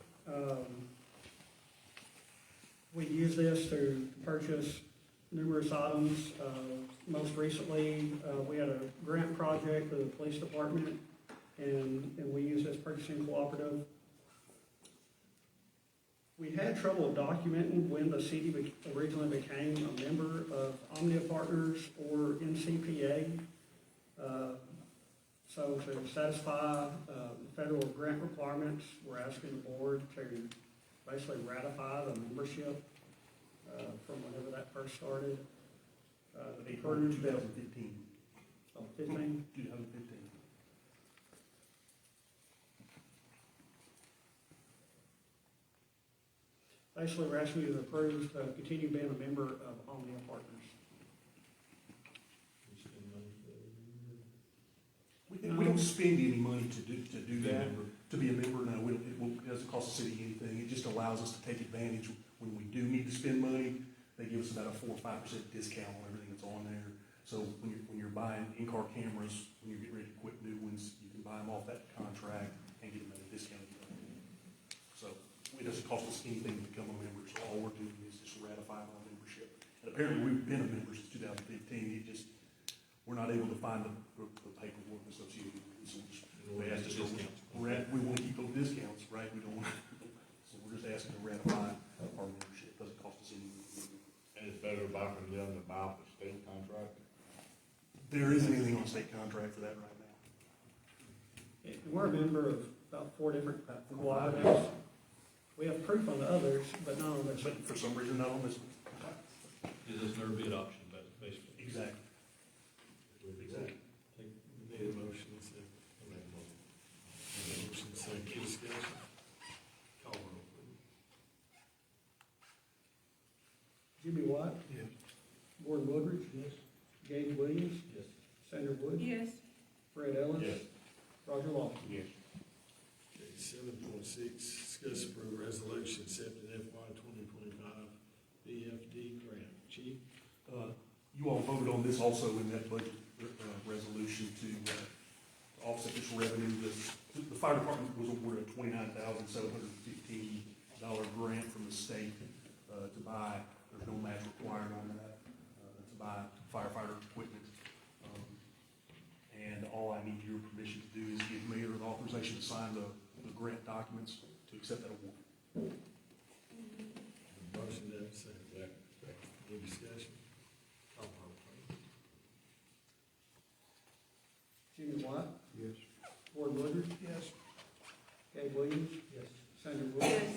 We use this to purchase numerous items. Most recently, we had a grant project for the police department, and we use this purchasing cooperative. We had trouble documenting when the city originally became a member of Omnia Partners or NCPA. So to satisfy federal grant requirements, we're asking the board to basically ratify the membership from whenever that first started. The April purchase 2015. of 15. 2015. Basically, we're asking you to approve to continue being a member of Omnia Partners. We spend money for that every year. We don't spend any money to do that, to be a member, no, it doesn't cost the city anything, it just allows us to take advantage when we do need to spend money. They give us about a 4 or 5% discount on everything that's on there. So when you're buying in-car cameras, when you're getting ready to quit new ones, you can buy them off that contract and get them at a discount. So it doesn't cost us anything to become a member, so all we're doing is just ratifying our membership. And apparently, we've been a member since 2015, we're not able to find the paperwork associated with it, so they asked us to, we want to keep those discounts, right? We don't want to, so we're just asking to ratify our membership, doesn't cost us anything. And it's better to buy from them than buy off the state contract? There isn't anything on state contract for that right now. We're a member of about 4 different cooperatives. We have proof on the others, but not on this. But for some reason, not on this one. Is there a bid option, basically? Exactly. Need a motion, second. Motion, second, discussion. Call roll, please. Jimmy White, Yes. Gordon Woodridge. Yes. James Williams, Yes. Sandra Wood, Yes. Fred Ellis. Yes. Roger Lawson. Yes. Okay, 7.6, discuss approve resolution accepting FY 2025 BFD grant. Chief? You all voted on this also in that budget resolution to offset this revenue. The fire department was awarded a $29,715 grant from the state to buy, there's no match required on that, to buy firefighter equipment. And all I need your permission to do is give Mayor the authorization to sign the grant documents to accept that award. Motion, to have a second. Any discussion? Call roll, please. Jimmy White, Yes. Gordon Woodridge, Yes. Gabe Williams, Yes. Sandra Wood, Yes.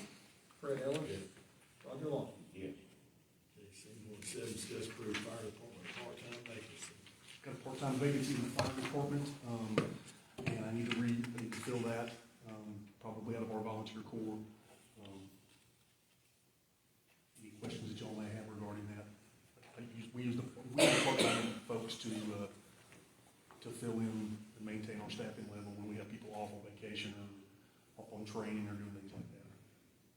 Fred Ellis. Yes. Roger Lawson. Yes. Okay, 7.7, discuss approve fire department part-time vacancy. Got a part-time vacancy in the fire department, and I need to fill that, probably out of our volunteer corps. Any questions that y'all may have regarding that? We use the part-time folks to fill in and maintain our staffing level when we have people off on vacation or off on training or doing things like that.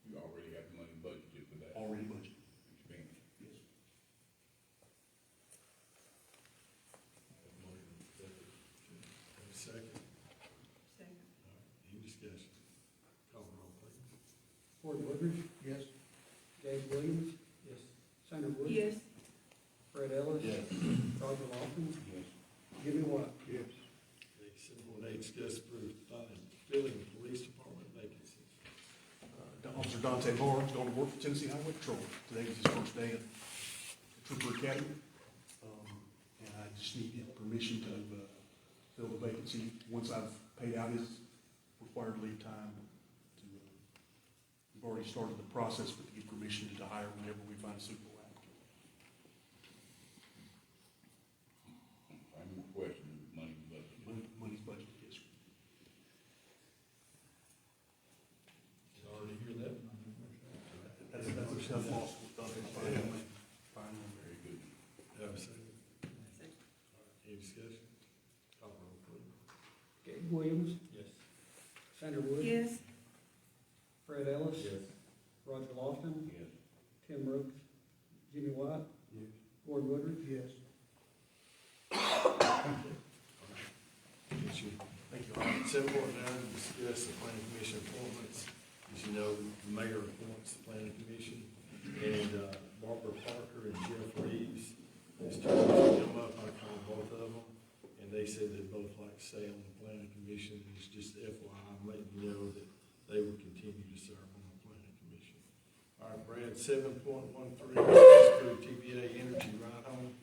You already got the money budgeted for that Already budgeted. expense. Yes. Motion, second. Have a second. Second. Any discussion? Call roll, please. Gordon Woodridge, Yes. Gabe Williams, Yes. Sandra Wood. Yes. Fred Ellis. Yes. Roger Lawson. Yes. Jimmy White. Yes. Okay, 7.8, discuss approve filling police department vacancies. Officer Dante Barnes going to work for Tennessee Highway Patrol. Today was his first day at Trooper Academy. And I just need his permission to fill the vacancy once I've paid out his required leave time. We've already started the process, but to get permission to hire whenever we find a suitable applicant. I'm questioning money budget. Money's budgeted, yes, sir. You already hear that? That's lost with Dante's fine. Very good. Have a second. Any discussion? Call roll, please. Gabe Williams, Yes. Sandra Wood. Yes. Fred Ellis. Yes. Roger Lawson. Yes. Tim Brooks. Jimmy White. Yes. Gordon Woodridge. Yes. Thank you. Thank you. 7.9, discuss the planning commission appointments. As you know, the mayor appoints the planning commission, and Barbara Parker and Jeff Reeves, as terms come up, I called both of them, and they said they'd both like to stay on the planning commission. It's just FYI, letting you know that they will continue to serve on the planning commission. All right, Brad, 7.13, discuss approve TVA Energy Ride-Home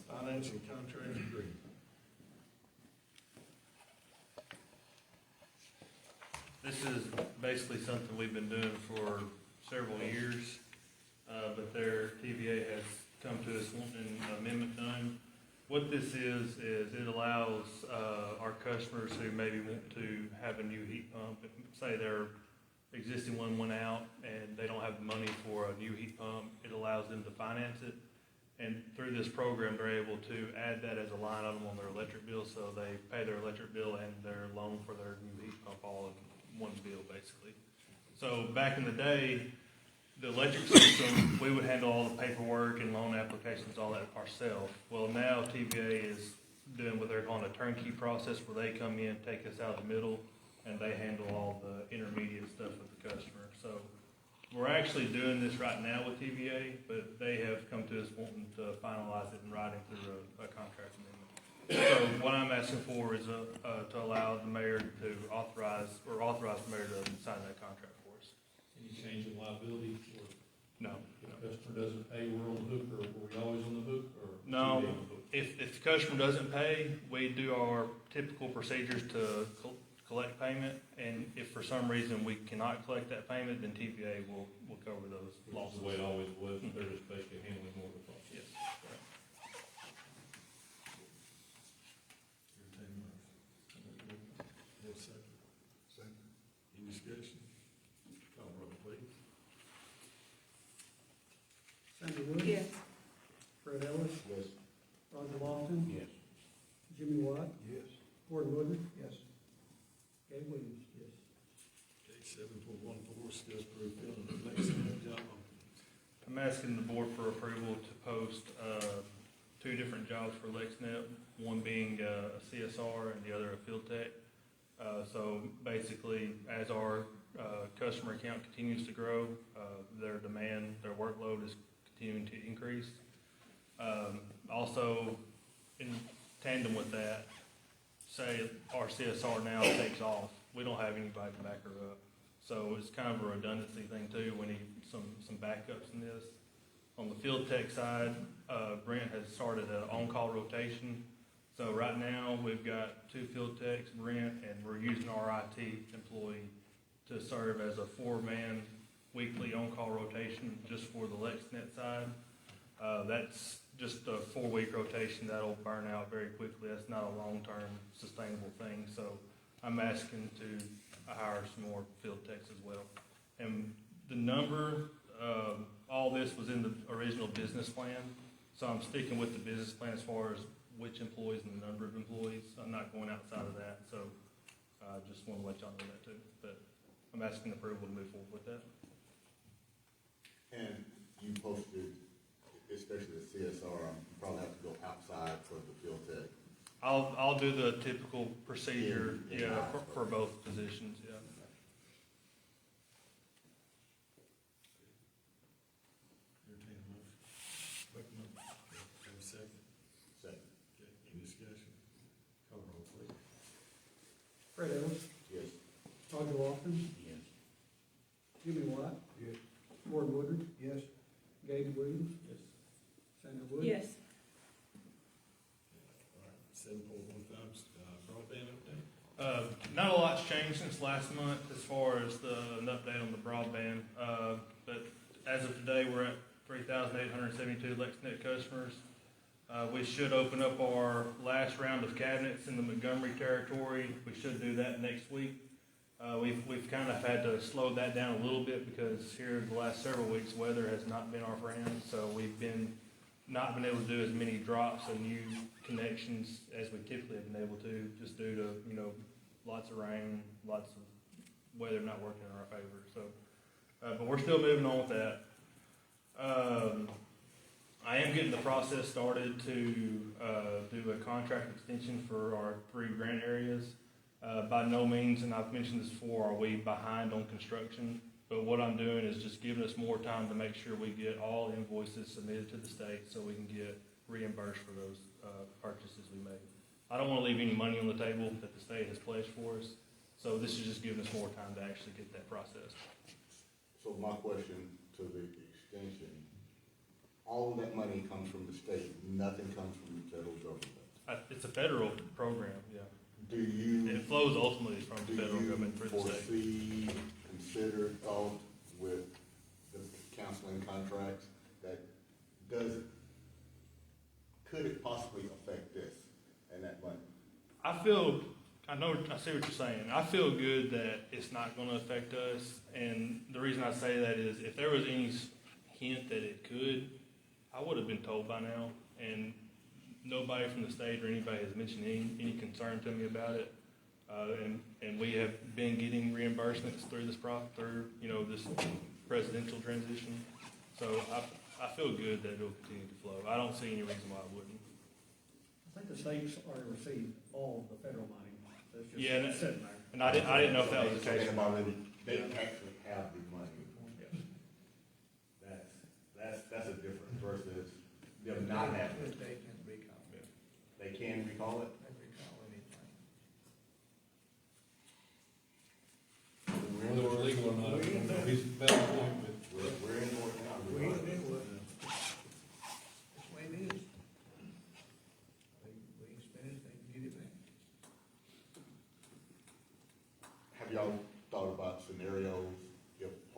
Finance and Contract Agreement. This is basically something we've been doing for several years, but their TVA has come to us wanting an amendment done. What this is it allows our customers who maybe want to have a new heat pump, say they're existing one went out and they don't have the money for a new heat pump, it allows them to finance it. And through this program, they're able to add that as a line item on their electric bill, so they pay their electric bill and their loan for their new heat pump all in one bill, basically. So back in the day, the electric system, we would handle all the paperwork and loan applications, all that ourselves. Well, now TVA is doing what they're calling a turnkey process, where they come in, take us out of the middle, and they handle all the intermediate stuff with the customer. So we're actually doing this right now with TVA, but they have come to us wanting to finalize it in writing through a contract amendment. So what I'm asking for is to allow the mayor to authorize the mayor to sign that contract for us. Any change in liability, or No. if the customer doesn't pay, we're on the hook, or were we always on the hook, or? No. TVA on the hook? If the customer doesn't pay, we do our typical procedures to collect payment, and if for some reason we cannot collect that payment, then TVA will cover those Which is losses. the way it always was, they're just basically handling more of the process. Yes. Entertain motion. Have a second? Second. Any discussion? Call roll, please. Sandra Woods? Yes. Fred Ellis? Yes. Roger Lofton? Yes. Jimmy White? Yes. Gordon Woodard? Yes. Gabe Williams? Yes. Okay, 7.14, discuss approve filling the Lexington job openings. I'm asking the board for approval to post two different jobs for LexNet, one being a CSR and the other a field tech. So basically, as our customer account continues to grow, their demand, their workload is continuing to increase. Also, in tandem with that, say our CSR now takes off, we don't have anybody to back her up. So it's kind of a redundancy thing too. We need some backups in this. On the field tech side, Brent has started an on-call rotation. So right now, we've got 2 field techs, Brent, and we're using our IT employee to serve as a 4-man weekly on-call rotation just for the LexNet side. That's just a 4-week rotation that'll burn out very quickly. That's not a long-term sustainable thing. So I'm asking to hire some more field techs as well. And the number, all this was in the original business plan. So I'm sticking with the business plan as far as which employees and the number of employees. I'm not going outside of that. So I just want to let y'all know that too. But I'm asking approval to move forward with that. And you posted, especially the CSR, you probably have to go outside for the field tech. I'll do the typical procedure, In- for both positions, yeah. Entertain a motion. Have a second? Second. Okay, any discussion? Call roll, please. Fred Ellis? Yes. Roger Lofton? Yes. Jimmy White? Yes. Gordon Woodard? Yes. Gabe Williams? Yes. Sandra Woods? Yes. All right, 7.15, broadband update. Not a lot's changed since last month as far as an update on the broadband. But as of today, we're at 3,872 LexNet customers. We should open up our last round of cabinets in the Montgomery territory. We should do that next week. We've kind of had to slow that down a little bit because here the last several weeks, weather has not been our friend. So we've not been able to do as many drops and new connections as we typically have been able to, just due to, lots of rain, lots of weather not working in our favor. So, but we're still moving on with that. I am getting the process started to do a contract extension for our 3 grant areas. By no means, and I've mentioned this before, are we behind on construction, but what I'm doing is just giving us more time to make sure we get all invoices submitted to the state so we can get reimbursed for those purchases we made. I don't want to leave any money on the table that the state has pledged for us, so this is just giving us more time to actually get that processed. So my question to the extension, all of that money comes from the state, nothing comes from the federal government. It's a federal program, yeah. Do you? It flows ultimately from the federal government through the state. Do you consider thought with the counseling contracts that could it possibly affect this and that money? I feel I see what you're saying. I feel good that it's not gonna affect us, and the reason I say that is if there was any hint that it could, I would have been told by now, and nobody from the state or anybody has mentioned any concern to me about it. And we have been getting reimbursements through this this presidential transition. So I feel good that it'll continue to flow. I don't see any reason why it wouldn't. I think the states already received all of the federal money. So it's just Yeah, sitting there. And I didn't know if that was the case. They actually have the money. That's a difference versus them not having it. They can recall, They can recall it. they recall anything. Whether it's legal or not, I don't know. He's a better point with. We're in for it now. We ain't been with it. That's the way it is. We ain't spend it, they can get it back. Have y'all thought about scenarios if a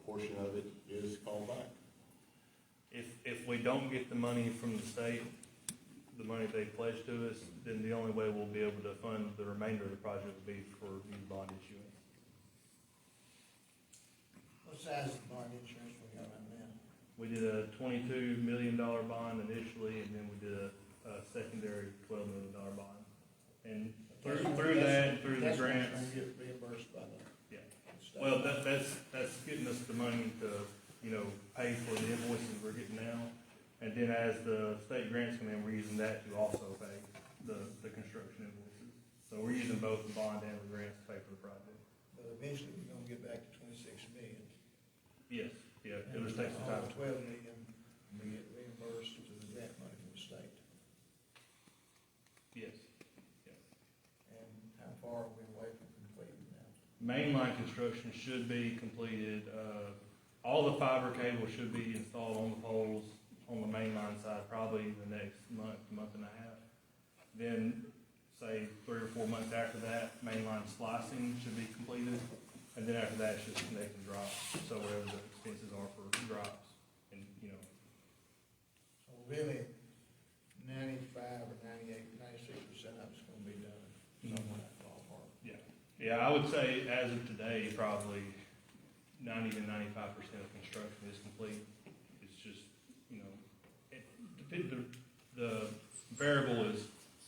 portion of it is called back? If we don't get the money from the state, the money they pledged to us, then the only way we'll be able to fund the remainder of the project will be for new bond issuance. What size of bond insurance we got right now? We did a $22 million bond initially, and then we did a secondary $12 million bond. And through that, through the grants. That's gonna get reimbursed by the. Yeah. state. Well, that's getting us the money to, pay for the invoices we're getting now. And then as the state grants come in, we're using that to also pay the construction invoices. So we're using both the bond and the grants to pay for the project. But eventually, we're gonna get back to 26 million. Yes, yeah, it'll just take some time. All 12 million, we get reimbursed to the grant money from the state. Yes. And how far are we away from completing that? Mainline construction should be completed. All the fiber cable should be installed on the poles on the mainline side, probably the next month and a half. Then, say 3 or 4 months after that, mainline splicing should be completed. And then after that, it's just connecting drops, so whatever the expenses are for drops. And, So really, 95 or 98, 96% of it's gonna be done somewhere in that ballpark. Yeah, I would say as of today, probably 90 to 95% of construction is complete. It's just, the variable is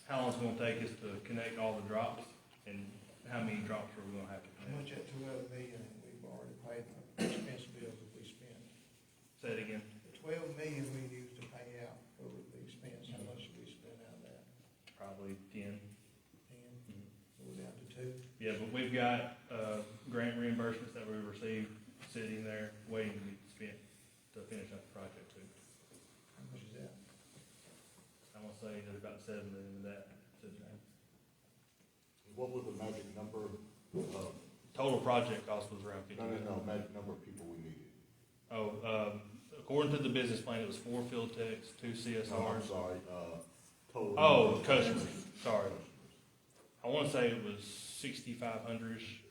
how long it's gonna take us to connect all the drops and how many drops are we gonna have to How much connect. that 12 million that we've already paid for expense bills that we spent? Say it again. The 12 million we used to pay out for the expense, how much did we spend out of that? Probably 10. 10? So we're down to 2? Yeah, but we've got, grant reimbursements that we've received sitting there waiting to be spent to finish up the project too. How much is that? I'm gonna say there's about 7 million of that sitting there. What was the magic number of, Total project cost was around 50 million. no, magic number of people we needed? According to the business plan, it was 4 field techs, 2 No, I'm CSRs. sorry, total. Oh, customers, sorry. I wanna say it was 6,500-ish,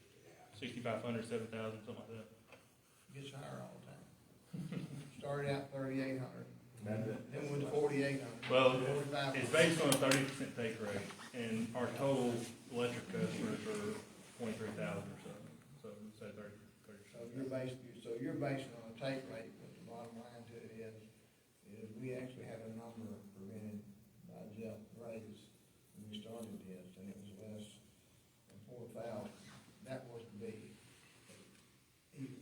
6,500, 7,000, something like that. Gets higher all the time. Started out 3,800, That's it. then went to 4,800. Well, 4,500. it's based on a 30% take rate, and our total electric customers are 23,000 or so. So say 30%. So you're basing on a take rate, but the bottom line to it is we actually had a number presented by Jeff Graves when we started this, and it was less than 4,000. That was the big. Even,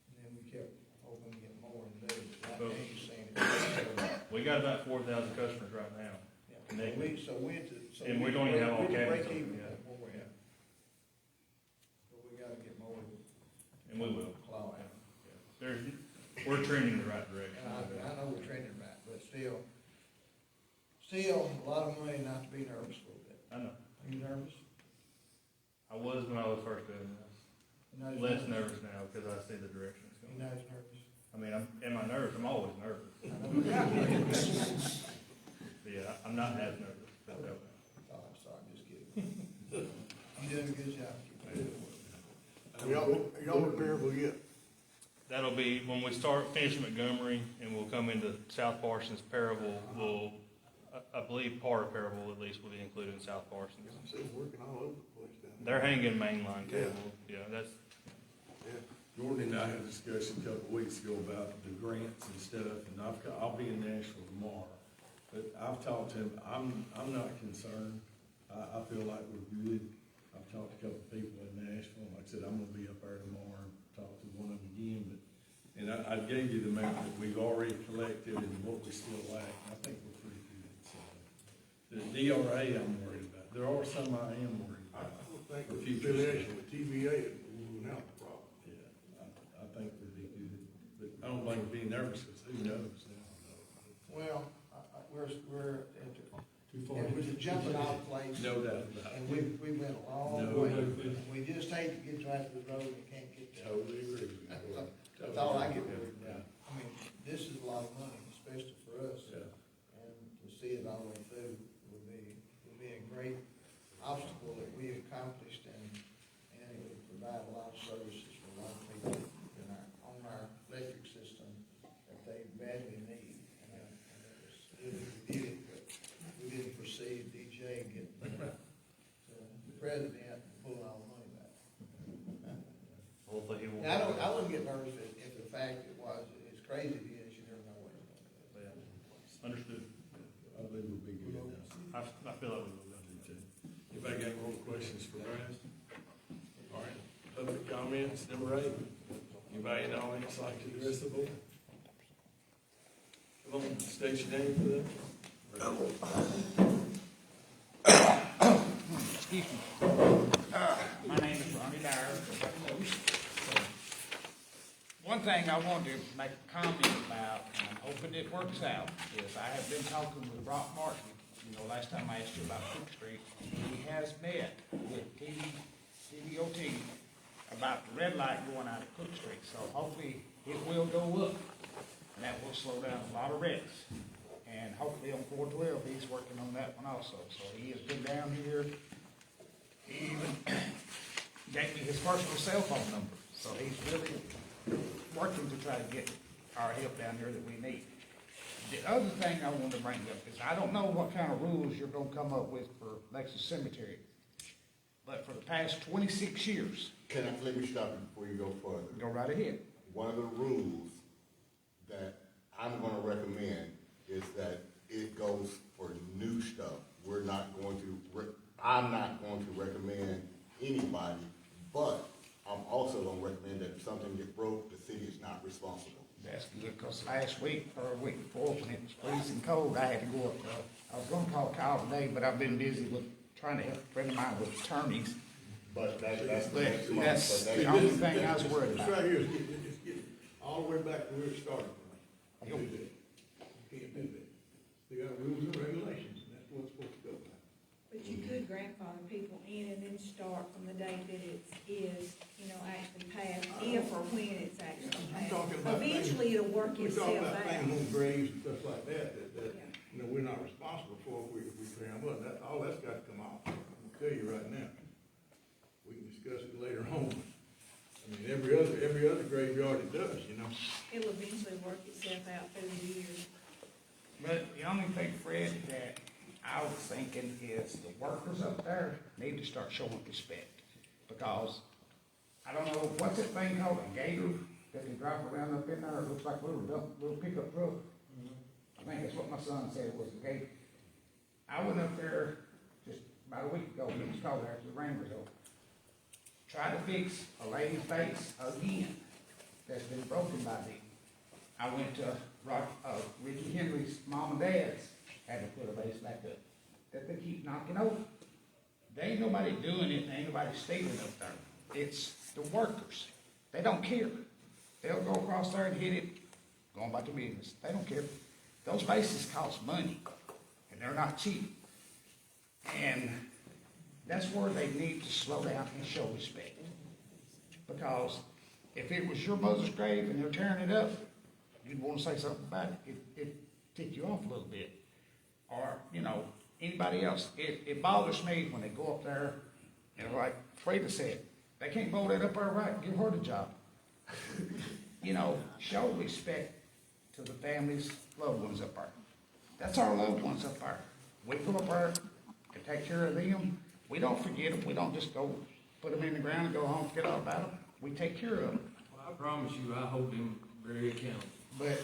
and then we kept hoping to get more and do, like Well, Andy's saying. It's We got about 4,000 customers right now. yeah. So we, so And we don't even have all we can break cabinets even open yet. at what we have. But we gotta get more. And we will. Claw out. We're trending the right direction. And I know we're trending right, but still, a lot of money not to be nervous a little bit. I know. Are you nervous? I was when I was first doing this. You're not as Less nervous now because I see the direction it's You're going. not as nervous. I mean, am I nervous? I'm always nervous. But yeah, I'm not as nervous. But no. Oh, I'm sorry, I'm just kidding. You're doing a good job. Are y'all repairable yet? That'll be when we start finishing Montgomery and we'll come into South Parsons, Paravel, we'll I believe part of Parable at least will be included in South Parsons. I'm still working all over the place down there. They're hanging mainline cable, yeah, that's, Jordan and I had a discussion a couple of weeks ago about the grants and stuff, and I'll be in Nashville tomorrow. But I've talked to him, I'm not concerned. I feel like we're good. I've talked to a couple of people in Nashville, like I said, I'm gonna be up there tomorrow and talk to one of them again, but, and I gave you the amount that we've already collected and what we still lack. I think we're pretty good, so. The DRA I'm worried about. There are some I am worried I about. don't think For the future affiliation stuff. with TVA is ruling out the problem. Yeah, I think we'd be good, but I don't think we'd be nervous, because who knows now? Well, we're at the, Too far. it was a jumping off place. No doubt about And it. we went a long No way. doubt. We just hate to get right to the road and can't get there. Totally agree with you. That's all I get worried about. I mean, this is a lot of money, especially for us. Yeah. And to see it all the way through would be a great obstacle that we accomplished, and it would provide a lot of services for a lot of people on our electric system that they badly need. And it was good that we did it, but we didn't foresee DJ getting the president and pulling all the money back. hopefully he won't. And I wouldn't get nervous if the fact it was as crazy as it is, you never know what it's going to do. Yeah, understood. I think we'll be good now. I feel like we will. Anybody got more questions for Brian? All right, public comments, number 8. Anybody in the audience like to address the board? Come on, state your name for that. Excuse me. My name is Ronnie Dyer. One thing I wanted to make a comment about, and I'm hoping it works out, is I have been talking with Brock Martin, last time I asked you about Cook Street. He has met with TDOT about the red light going out at Cook Street, so hopefully it will go up, and that will slow down a lot of wrecks. And hopefully on 412, he's working on that one also. So he has been down here. He even gave me his personal cell phone number. So he's really working to try to get our help down here that we need. The other thing I wanted to bring up is I don't know what kind of rules you're going to come up with for Lexington Cemetery. But for the past 26 years. Let me stop you before you go further. Go right ahead. One of the rules that I'm gonna recommend is that it goes for new stuff. I'm not going to recommend anybody, but I'm also gonna recommend that if something gets broke, the city is not responsible. That's good, because last week, or a week before, when it was freezing cold, I had to go up, I was gonna call Kyle today, but I've been busy with trying to help a friend of mine with attorneys. But that's the But next month. that's But the only thing I was worried This about. right here is getting all the way back to where it started from. You do that. You can't do that. They got rules and regulations, and that's what it's supposed to go by. But you could grandfather people in and then start from the date that it is, actually passed, if or when it's actually I'm passed. talking about things- Eventually, it'll work We're itself talking about out. things on graves and stuff like that, Yeah. we're not responsible for if we tear them up. All that's got to come off. I'll tell you right now. We can discuss it later on. I mean, every other graveyard it does, It'll eventually work itself out through the years. But the only thing, Fred, that I was thinking is the workers up there need to start showing respect. Because, I don't know, what's that thing called, a gator that can drive around up in there? It looks like a little pickup truck. I think that's what my son said was a gator. I went up there just about a week ago, it was called there, the rain was over. Tried to fix a lady's face again that's been broken by them. I went to Ricky Henry's mom and dad's, had to put a base back up, that they keep knocking over. There ain't nobody doing it, ain't nobody stealing up there. It's the workers. They don't care. They'll go across there and hit it, going about their business. They don't care. Those bases cost money, and they're not cheap. And that's where they need to slow down and show respect. Because if it was your mother's grave and they're tearing it up, you'd want to say something about it. It'd tick you off a little bit. Or, anybody else. It bothers me when they go up there and like Freda said, they can't mold that up there right, give her the job. Show respect to the families, loved ones up there. That's our loved ones up there. We go up there and take care of them. We don't forget them. We don't just go put them in the ground and go home and forget all about them. We take care of them. Well, I promise you, I hold them very accountable. But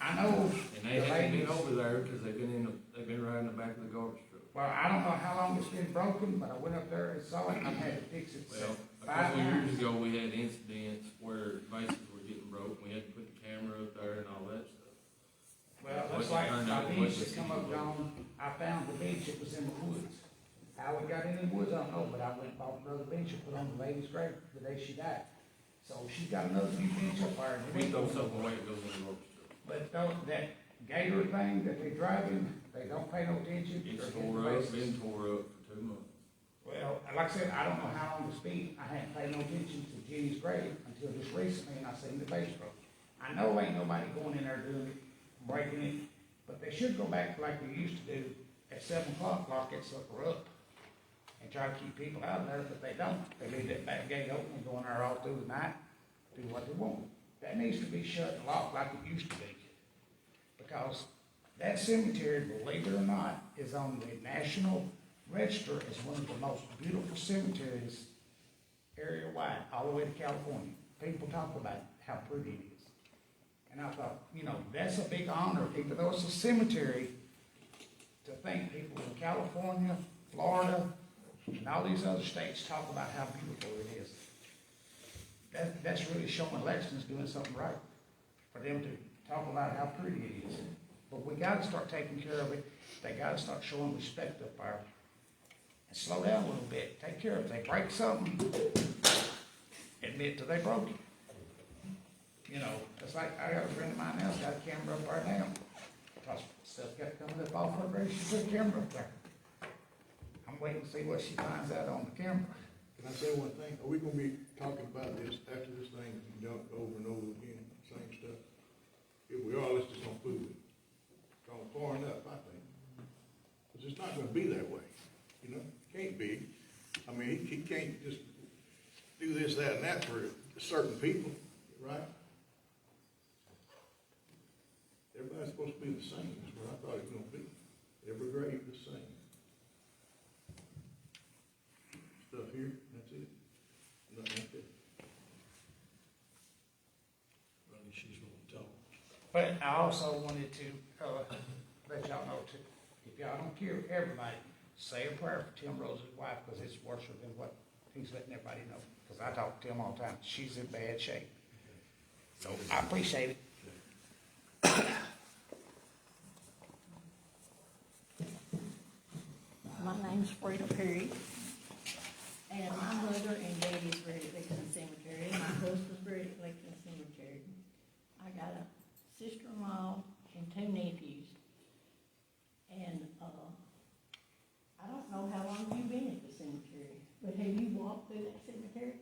I know And they the haven't ladies, been over there because they've been riding the back of the garbage truck. well, I don't know how long it's been broken, but I went up there and saw it and I had to fix it Well, a 5 couple of years times. ago, we had incidents where bases were getting broke. We had to put the camera up there and all that stuff. Well, What looks it like turned my out bench was that come up, the- John, I found the bench, it was in the woods. How it got in the woods, I don't know, but I went and bought another bench and put on the lady's grave the day she died. So she's got another new bench up there. If we throw something away, it goes in the garbage truck. But that gator thing that they driving, they don't pay no attention. It's They're hitting tore up, races. been tore up for 2 months. Well, like I said, I don't know how long to speak. I hadn't paid no attention to Jenny's grave until just recently, and I seen the base broke. I know ain't nobody going in there doing it, breaking it, but they should go back like they used to do at 7 o'clock, lock that sucker up, and try to keep people out of there, but they don't. They leave that back gate open and go in there all through the night, do what they want. That needs to be shut and locked like it used to be. Because that cemetery, believe it or not, is on the National Register as one of the most beautiful cemeteries area-wide, all the way to California. People talk about how pretty it is. And I thought, that's a big honor, even though it's a cemetery, to think people in California, Florida, and all these other states talk about how beautiful it is. That's really showing Lexington's doing something right, for them to talk about how pretty it is. But we gotta start taking care of it. They gotta start showing respect up there. And slow down a little bit, take care of it. If they break something, admit that they broke it. It's like, I got a friend of mine now, got a camera up there now. Because stuff kept coming up off her grave, she put a camera up there. I'm waiting to see what she finds out on the camera. Can I say one thing? Are we gonna be talking about this after this thing is done over and over again, same stuff? If we are, let's just don't prove it. It's far enough, I think. Cause it's not gonna be that way, Can't be. I mean, he can't just do this, that, and that for certain people, right? Everybody's supposed to be the same, is what I thought it was gonna be. Every grave the same. Stuff here, that's it. Nothing like that. Ronnie, she's gonna talk. But I also wanted to, let y'all know too, if y'all don't care, everybody, say a prayer for Tim Rose's wife, because it's worse than what he's letting everybody know. Because I talk to Tim all the time, she's in bad shape. So I appreciate it. My name's Frida Perry, and my mother and daddy's buried at Lexington Cemetery, and my husband's buried at Lexington Cemetery. I got a sister-in-law and 2 nephews, and, I don't know how long you've been at the cemetery, but have you walked through that cemetery?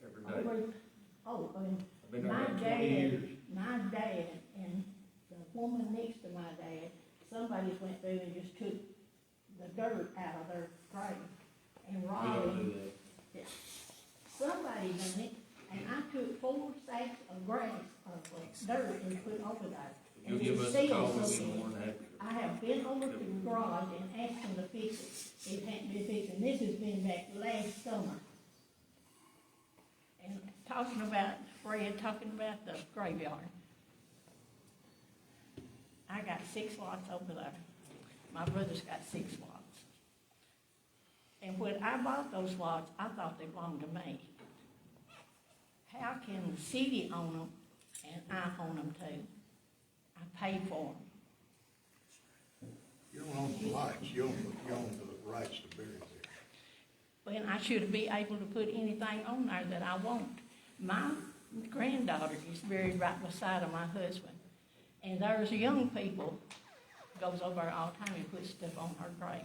Every day. Oh, I've been there about 20 years. my dad and the woman next to my dad, somebody went through and just took the dirt out of their grave and We robbed don't do them. that. Somebody done it, and I took 4 sacks of grass, of dirt and put over there. You'll And give it us a call, seals we'll up be in more it. than happy. I have been over to the garage and asked them to fix it. It hadn't been fixed, and this has been back last summer. And talking about, Fred, talking about the graveyard. I got 6 lots over there. My brother's got 6 lots. And when I bought those lots, I thought they belonged to me. How can the city own them and I own them too? I paid for them. You don't own the lots, you own the rights to bury there. Well, I should be able to put anything on there that I want. My granddaughter is buried right beside of my husband. And there's young people goes over there all the time and puts stuff on her grave.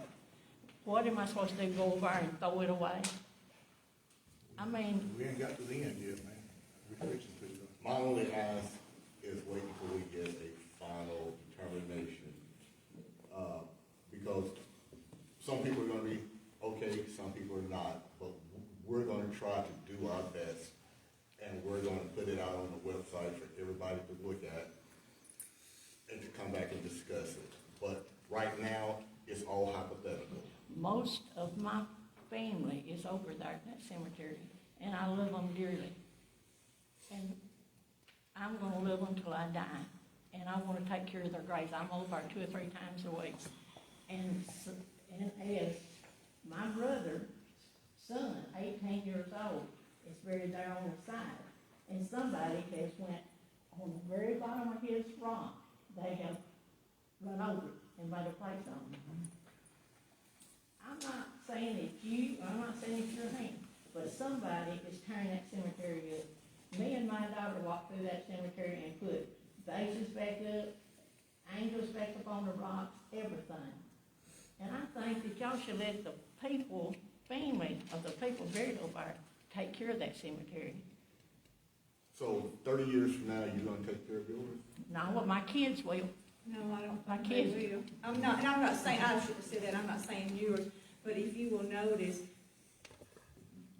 What am I supposed to do, go over there and throw it away? I mean, We ain't got to the end yet, man. We're fixing to. My only ask is wait until we get a final determination. Because some people are gonna be okay, some people are not, but we're gonna try to do our best, and we're gonna put it out on the website for everybody to look at and to come back and discuss it. But Right now, it's all hypothetical. Most of my family is over there at that cemetery, and I love them dearly. And I'm gonna live until I die, and I wanna take care of their graves. I'm over there 2 or 3 times a week. And as my brother's son, 18 years old, is buried there on the side, and somebody has went on the very bottom of his rock, they have run over it and made a place on it. I'm not saying it's you, I'm not saying it's your hand, but somebody is tearing that cemetery up. Me and my daughter walked through that cemetery and put vases back up, angels back up on the rocks, everything. And I think that y'all should let the people, family of the people buried over there, take care of that cemetery. So 30 years from now, you're gonna take care of yours? Not what my kids will. No, I don't. My kids will. I'm not, and I'm not saying, I should have said that, I'm not saying yours, but if you will notice,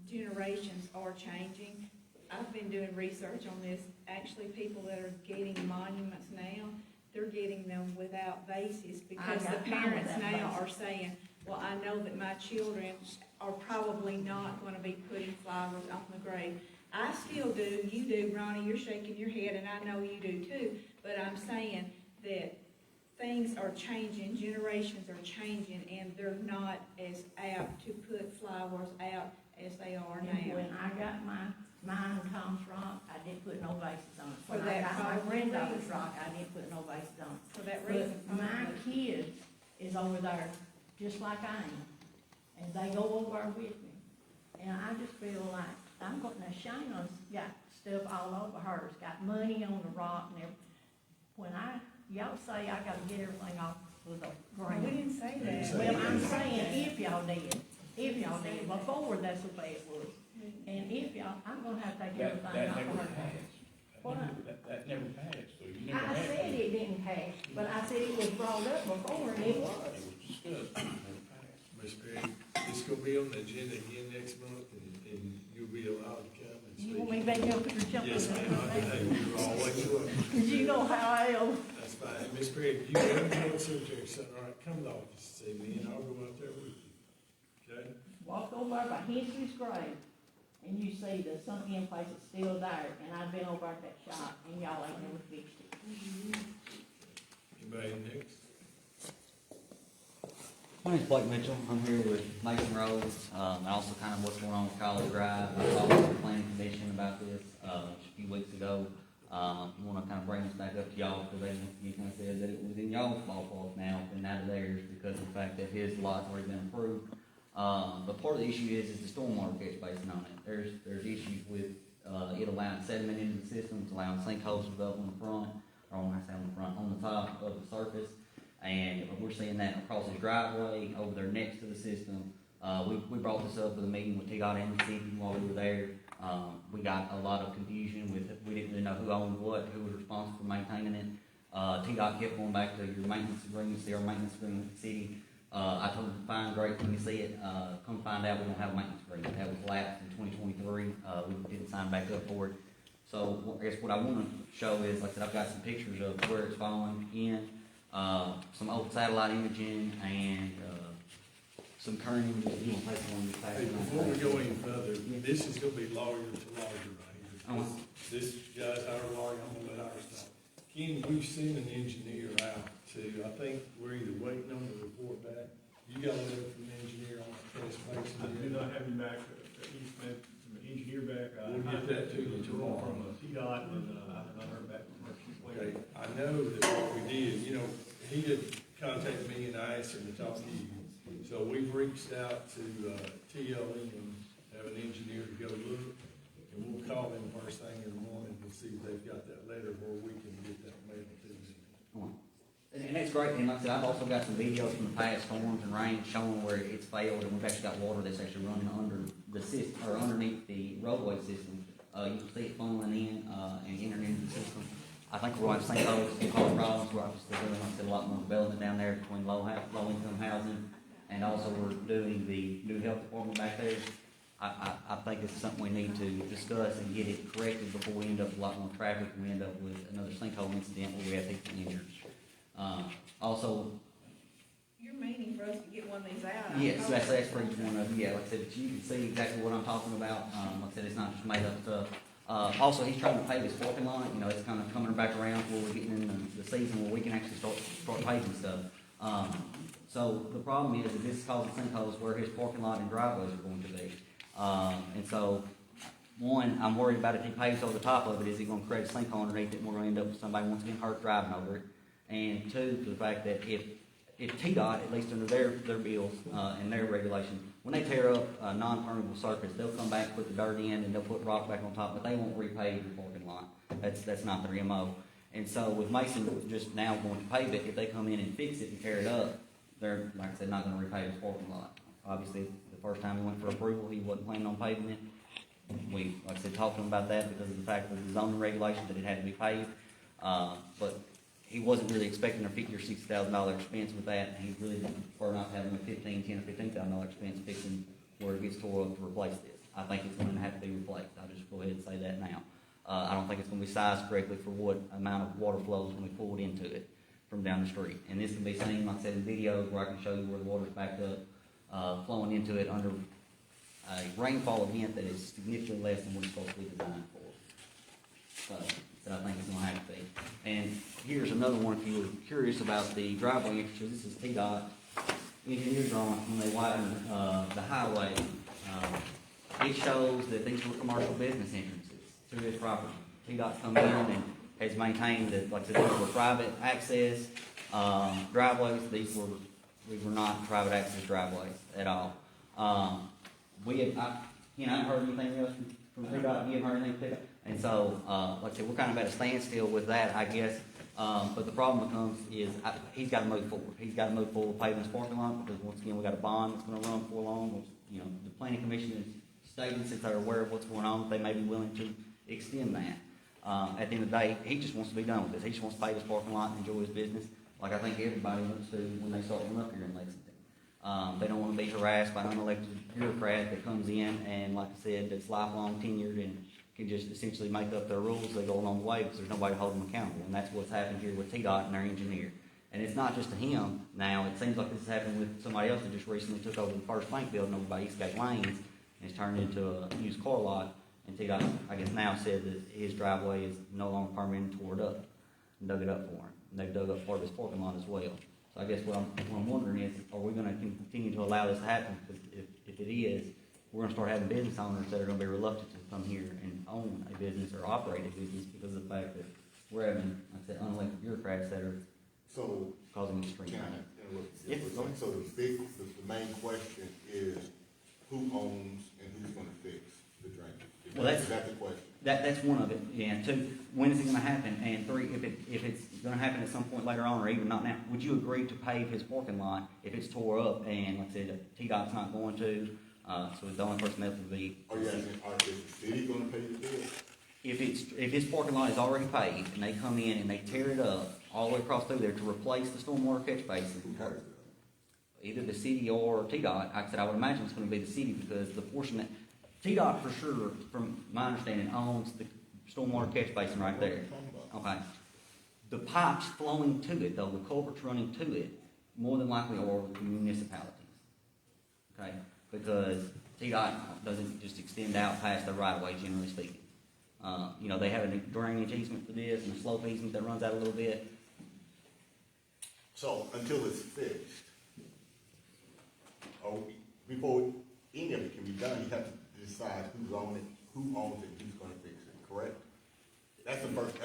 generations are changing. I've been doing research on this. Actually, people that are getting monuments now, they're getting them without bases because the parents now are saying, well, I know that my children are probably not gonna be putting flowers on the grave. I still do, you do, Ronnie, you're shaking your head, and I know you do too, but I'm saying that things are changing, generations are changing, and they're not as apt to put flowers out as they are And now. when I got mine on Tom's rock, I didn't put no bases on it. For When I that got my probably granddaughter's reason. rock, I didn't put no bases on it. For that reason, But my probably. kids is over there, just like I am, and they go over there with me. And I just feel like, I'm going, now Shayna's got stuff all over hers, got money on the rock and everything. When y'all say I gotta get everything off of the We ground. didn't say that. Well, I'm saying if y'all did, before that's the way it was. And if y'all, I'm gonna have to take everything That off never of her. passed. What? That never passed, so you never I had. said it didn't pass, but I said it was brought up before and it was. It was discussed, it never passed. Ms. Perry, it's gonna be on the agenda again next month, and you'll be allowed to come and speak. You want me back up here jumping? Yes, ma'am, hey, you're always welcome. Cause you know how I am. That's fine. Ms. Perry, you ever go to the cemetery, son, all right, come to the office, see me, and I'll go out there with you, okay? Walk over there by Henry's grave and you see the something in place is still there. And I've been over at that shop and y'all ain't never fixed it. Anybody next? My name's Blake Mitchell. I'm here with Mason Roads, and also kind of what's going on with College Drive. I talked to the planning commission about this a few weeks ago. I want to kind of bring this back up to y'all because you kind of said that it was in y'all's ballpark now and not of theirs because of the fact that his lot's already been approved. But part of the issue is the stormwater catch basin on it. There's issues with it allowing sediment into the system, it's allowing sinkholes to develop on the front, or when I say on the front, on the top of the surface. And we're seeing that across his driveway, over there next to the system. We brought this up with a meeting with T-Dot and the city while we were there. We got a lot of confusion with, we didn't really know who owned what, who was responsible for maintaining it. T-Dot kept going back to your maintenance agreements, their maintenance agreement with the city. I told them, fine, great, when you see it, come find out we don't have a maintenance agreement. That was lapsed in 2023. We didn't sign back up for it. So I guess what I want to show is, like I said, I've got some pictures of where it's falling in. Some old satellite imaging and some current images. You want to take one? Hey, before we go any further, this is gonna be lawyer to lawyer right here. This guy's our lawyer, I'm gonna let ours know. Ken, we've sent an engineer out to, I think we're either waiting on the report back. You got a letter from the engineer on the test basin? I do not have him back, he's been from the engineer back. We'll get that to you tomorrow. From T-Dot, and I have not heard back from her, she's Okay, waiting. I know that what we did, you know, he had contacted me and I asked him to talk to you. So we've reached out to TLE and have an engineer to go look. And we'll call them first thing in the morning and see if they've got that letter where we can get that mailed to them. And that's great. And like I said, I've also got some videos from the past storms and rain showing where it's failed, and we've actually got water that's actually running under the system or underneath the roadway system. You can see it funneling in and entering into the system. I think we're going to St. Louis and cause problems. We're obviously doing a lot more development down there between low income housing, and also we're doing the new health department back there. I think this is something we need to discuss and get it corrected before we end up with a lot more traffic and we end up with another sinkhole incident where we have people injured. Also, Yes, that's for each one of them, yeah, like I said, you can see exactly what I'm talking about, like I said, it's not just made up stuff. Also, he's trying to pave his parking lot, you know, it's kind of coming back around where we're getting in the season where we can actually start paving stuff. So the problem is that this is causing sinkholes where his parking lot and driveways are going to be. And so, one, I'm worried about if he paves over the top of it, is he gonna create a sinkhole underneath it, and we're gonna end up with somebody once again hurt driving over it. And two, to the fact that if TDOT, at least under their bills, and their regulation, when they tear up a non-permeable surface, they'll come back, put the dirt in, and they'll put rock back on top, but they won't repave the parking lot. That's not their MO. And so with Mason just now going to pave it, if they come in and fix it and tear it up, they're, like I said, not gonna repave his parking lot. Obviously, the first time we went for approval, he wasn't planning on paving it. We, like I said, talked to him about that because of the fact that the zoning regulation that it had to be paved. But he wasn't really expecting a $50,000 or $60,000 expense with that. He really didn't prefer not having a $10,000 or $15,000 expense fixing where it gets tore up to replace this. I think it's going to have to be replaced. I'll just go ahead and say that now. I don't think it's going to be sized correctly for what amount of water flow is going to be pulled into it from down the street. And this can be seen, like I said, in videos where I can show you where the water's backed up, flowing into it under a rainfall event that is significantly less than what it's supposed to be designed for. So I think it's going to have to be. And here's another one if you were curious about the driveway entrances. This is TDOT engineer drawing when they widen the highway. It shows that these were commercial business entrances to this property. TDOT come in and has maintained that, like I said, these were private access driveways. These were not private access driveways at all. I haven't heard anything else from TDOT. You haven't heard anything from TDOT. And so, like I said, we're kind of at a standstill with that, I guess. But the problem becomes is he's got to move forward. He's got to move forward paving his parking lot because once again we got a bond that's going to run for long. Which, you know, the planning commission has stated since they're aware of what's going on, they may be willing to extend that. At the end of the day, he just wants to be done with this. He just wants to pave his parking lot and enjoy his business, like I think everybody wants to when they start one up here in Lexington. They don't want to be harassed by an unelected bureaucrat that comes in and, like I said, that's lifelong tenured and can just essentially make up their rules as they go along the way because there's nobody holding them accountable. And that's what's happened here with TDOT and their engineer. And it's not just to him now. It seems like this is happening with somebody else that just recently took over the first bank building over by Eastgate Lanes and it's turned into a used car lot. And TDOT, I guess, now said that his driveway is no longer permitted and tore it up and dug it up for him. And they've dug up part of his parking lot as well. So I guess what I'm wondering is, are we going to continue to allow this to happen? Because if it is, we're going to start having business owners that are going to be reluctant to come here and own a business or operate a business because of the fact that we're having, like I said, unelected bureaucrats that are causing extreme pain. Yes. So the main question is who owns and who's going to fix the drainage? Well, Is that the question? That's one of it. Yeah. Two, when is it going to happen? And three, if it's going to happen at some point later on or even not now, would you agree to pave his parking lot if it's tore up and, like I said, TDOT's not going to? So the only person left would be. Are you asking, is the city going to pay the bill? If his parking lot is already paved and they come in and they tear it up all the way across through there to replace the stormwater catch basin, either the city or TDOT, like I said, I would imagine it's going to be the city because the portion that TDOT for sure, from my understanding, owns the stormwater catch basin right there. Okay. The pipes flowing to it, though, the culverts running to it, more than likely are the municipalities. Okay. Because TDOT doesn't just extend out past the right of way, generally speaking. You know, they have a drainage easement for this and a slope easement that runs out a little bit. So until it's fixed, before any of it can be done, you have to decide who owns it, and who's going to fix it. Correct? That's the first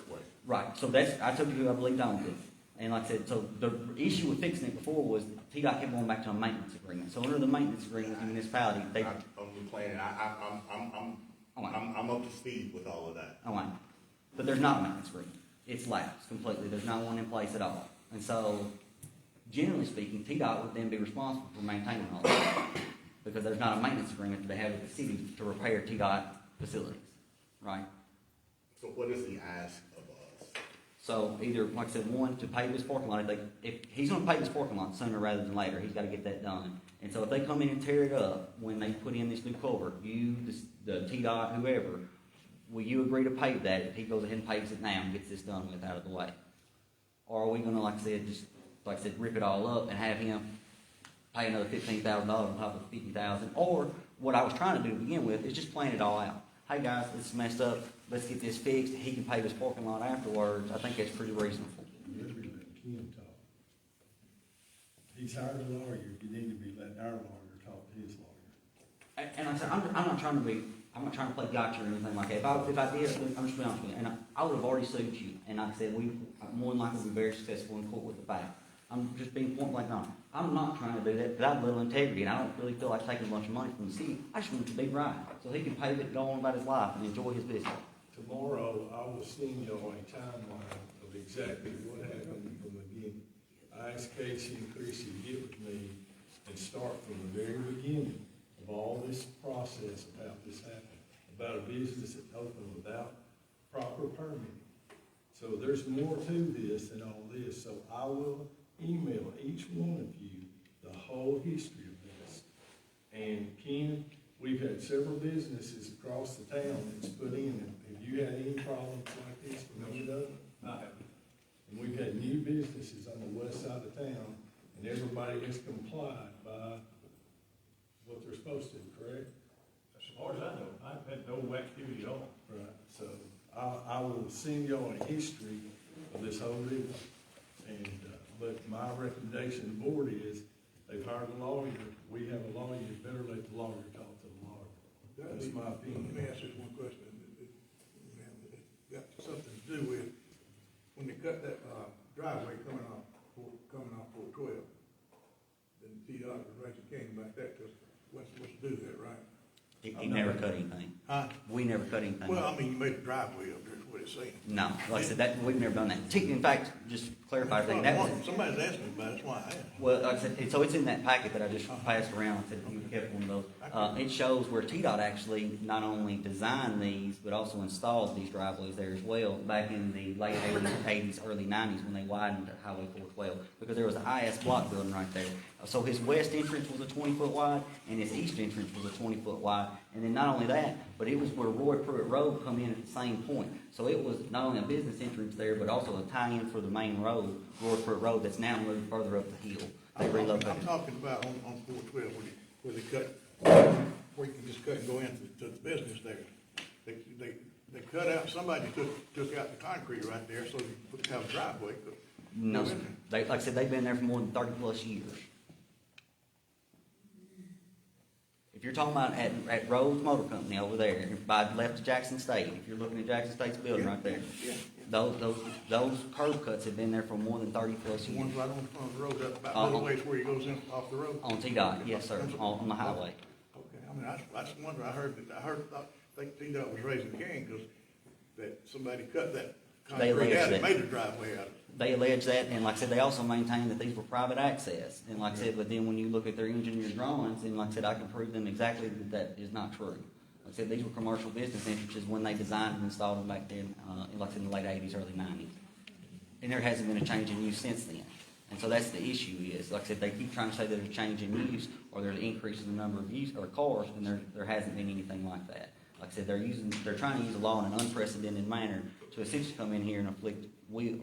question. Right. So I told you who I believed owned it. And like I said, so the issue with fixing it before was TDOT kept going back to a maintenance agreement. So under the maintenance agreement with the municipality, I'm up to speed with all of that. Oh, but there's not a maintenance agreement. It's lapsed completely. There's not one in place at all. And so, generally speaking, TDOT would then be responsible for maintaining all that because there's not a maintenance agreement that they have with the city to repair TDOT facilities, right? So what is the ask of us? So either, like I said, one, to pave this parking lot. If he's going to pave this parking lot sooner rather than later, he's got to get that done. And so if they come in and tear it up when they put in this new culvert, you, the TDOT, whoever, will you agree to pave that if he goes ahead and paves it now and gets this done with out of the way? Or are we going to, like I said, rip it all up and have him pay another $15,000 on top of $50,000. Or what I was trying to do to begin with is just plan it all out. Hey guys, this is messed up. Let's get this fixed. He can pay this parking lot afterwards. I think that's pretty reasonable. Ken talk. He's hired a lawyer, you need to be letting our lawyer talk to his lawyer. And like I said, I'm not trying to play gotcha or anything like that. If I did, I'm just being honest with you, and I would have already sued you. And like I said, we more than likely be very successful in court with the fact. I'm just being point blank honest. I'm not trying to do that, but I have little integrity, and I don't really feel like taking a bunch of money from the city. I just want it to be right, so he can pay it, go on about his life, and enjoy his business. Tomorrow, I will send you a timeline of exactly what happened from the beginning. I asked Casey and Chrissy to get with me and start from the very beginning of all this process of how this happened, about a business that opened without proper permitting. So there's more to this than all this, so I will email each one of you the whole history of this. And Ken, we've had several businesses across the town that's put in. Have you had any problems like this from any of them? I haven't. And we've had new businesses on the west side of town, and everybody has complied by what they're supposed to, correct? As far as I know, I've had no activity at all. Right, so I will send y'all a history of this whole deal. And, but my recommendation to the board is, they've hired a lawyer, we have a lawyer, you better let the lawyer talk to the lawyer. That's my opinion. Let me ask this one question. It's got something to do with, when they cut that, driveway coming off 412, then TDOT was raising cane about that, because what's to do with that, right? He never cut anything. Huh? We never cut anything. Well, I mean, you made a driveway up there, is what it's saying. No, like I said, we've never done that. In fact, just to clarify everything, that was, Somebody's asking me about it, that's why I asked. well, like I said, so it's in that packet that I just passed around. I said if you kept one of those. It shows where TDOT actually not only designed these, but also installed these driveways there as well back in the late 80s, early 90s when they widened Highway 412, because there was an IS block building right there. So his west entrance was a 20-foot wide, and his east entrance was a 20-foot wide. And then not only that, but it was where Roy Pruitt Road come in at the same point. So it was not only a business entrance there, but also a tie-in for the main road, Roy Pruitt Road, that's now moved further up the hill. They relocated. I'm talking about on 412, where they cut, where you can just cut and go into the business there. They cut out, somebody took out the concrete right there, so you could have a driveway. No, sir. Like I said, they've been there for more than 30-plus years. If you're talking about at Rhodes Motor Company over there, by left of Jackson State, if you're looking at Jackson State's building right there, those curb cuts have been there for more than 30-plus The years. ones right on front of the road, up about a little ways where he goes in off the road. On TDOT, yes, sir, on the highway. Okay, I mean, I just wonder, I think TDOT was raising cane because that somebody cut that concrete out and made a driveway out of it. They allege that, and like I said, they also maintain that these were private access. And like I said, but then when you look at their engineer drawings, and like I said, I can prove them exactly that that is not true. Like I said, these were commercial business entrances when they designed and installed them back then, like I said, in the late 80s, early 90s. And there hasn't been a change in use since then. And so that's the issue is, like I said, they keep trying to say there's a change in use, or there's an increase in the number of use, or cars, and there hasn't been anything like that. Like I said, they're trying to use the law in an unprecedented manner to essentially come in here and inflict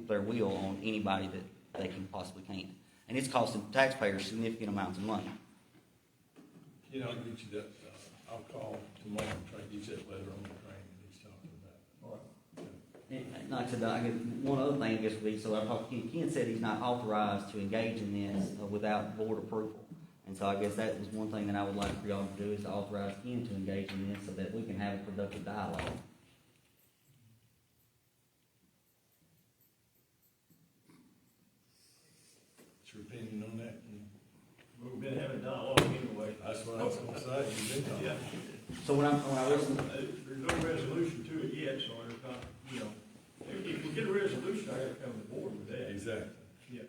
their will on anybody that they can possibly can. And it's costing taxpayers significant amounts of money. You know, I'll get you that, I'll call tomorrow and try to get you that letter on the train that he's talking about. All right. And like I said, I guess one other thing I guess would be, so I talked to Ken said he's not authorized to engage in this without board approval. And so I guess that was one thing that I would like for y'all to do, is to authorize Ken to engage in this so that we can have a productive dialogue. What's your opinion on that? We've been having dialogue anyway. That's what I was gonna say, you've been talking. Yeah. So when I listen, There's no resolution to it yet, so there's not, you know, if we get a resolution, I have to come to the board with that. Exactly. Yeah.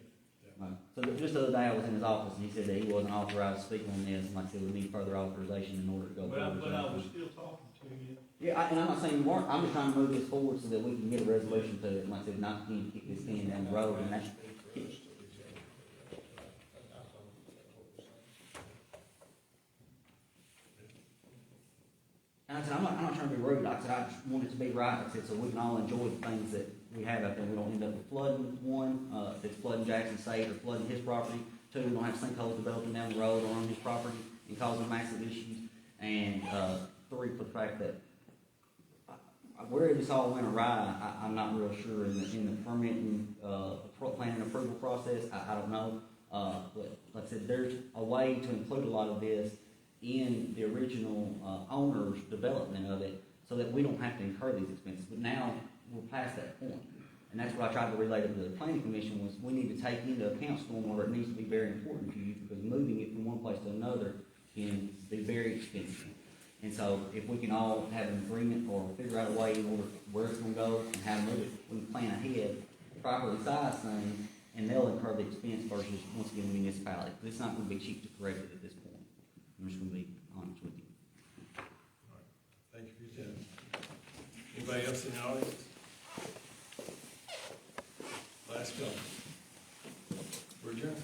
so just the other day I was in his office and he said that he wasn't authorized to speak on this, and like I said, we need further authorization in order to go forward. But I was still talking to you. Yeah, and I'm not saying you weren't, I'm just trying to move this forward so that we can get a resolution to it, and like I said, not kick this can down the road, and that's. And I said, I'm not trying to be rude, like I said, I just want it to be right, like I said, so we can all enjoy the things that we have out there. We don't end up with flooding one, if it's flooding Jackson State or flooding his property. Two, we don't have sinkholes developing down the road or on his property and causing massive issues. And, three, for the fact that where this all went awry, I'm not real sure in the permitting, planning approval process, I don't know. But like I said, there's a way to include a lot of this in the original, owner's development of it, so that we don't have to incur these expenses. But now, we're past that point. And that's what I tried to relay to the planning commission, was we need to take into account stormwater. It needs to be very important to you, because moving it from one place to another can be very expensive. And so if we can all have an agreement or figure out a way in order where it's gonna go and how to move it, we can plan ahead, properly size things, and they'll incur the expense versus, once again, the municipality. Because it's not gonna be cheap to correct it at this point. I'm just gonna be honest with you. Thank you for your time. Anybody else in the audience? Last comment. We're adjourned.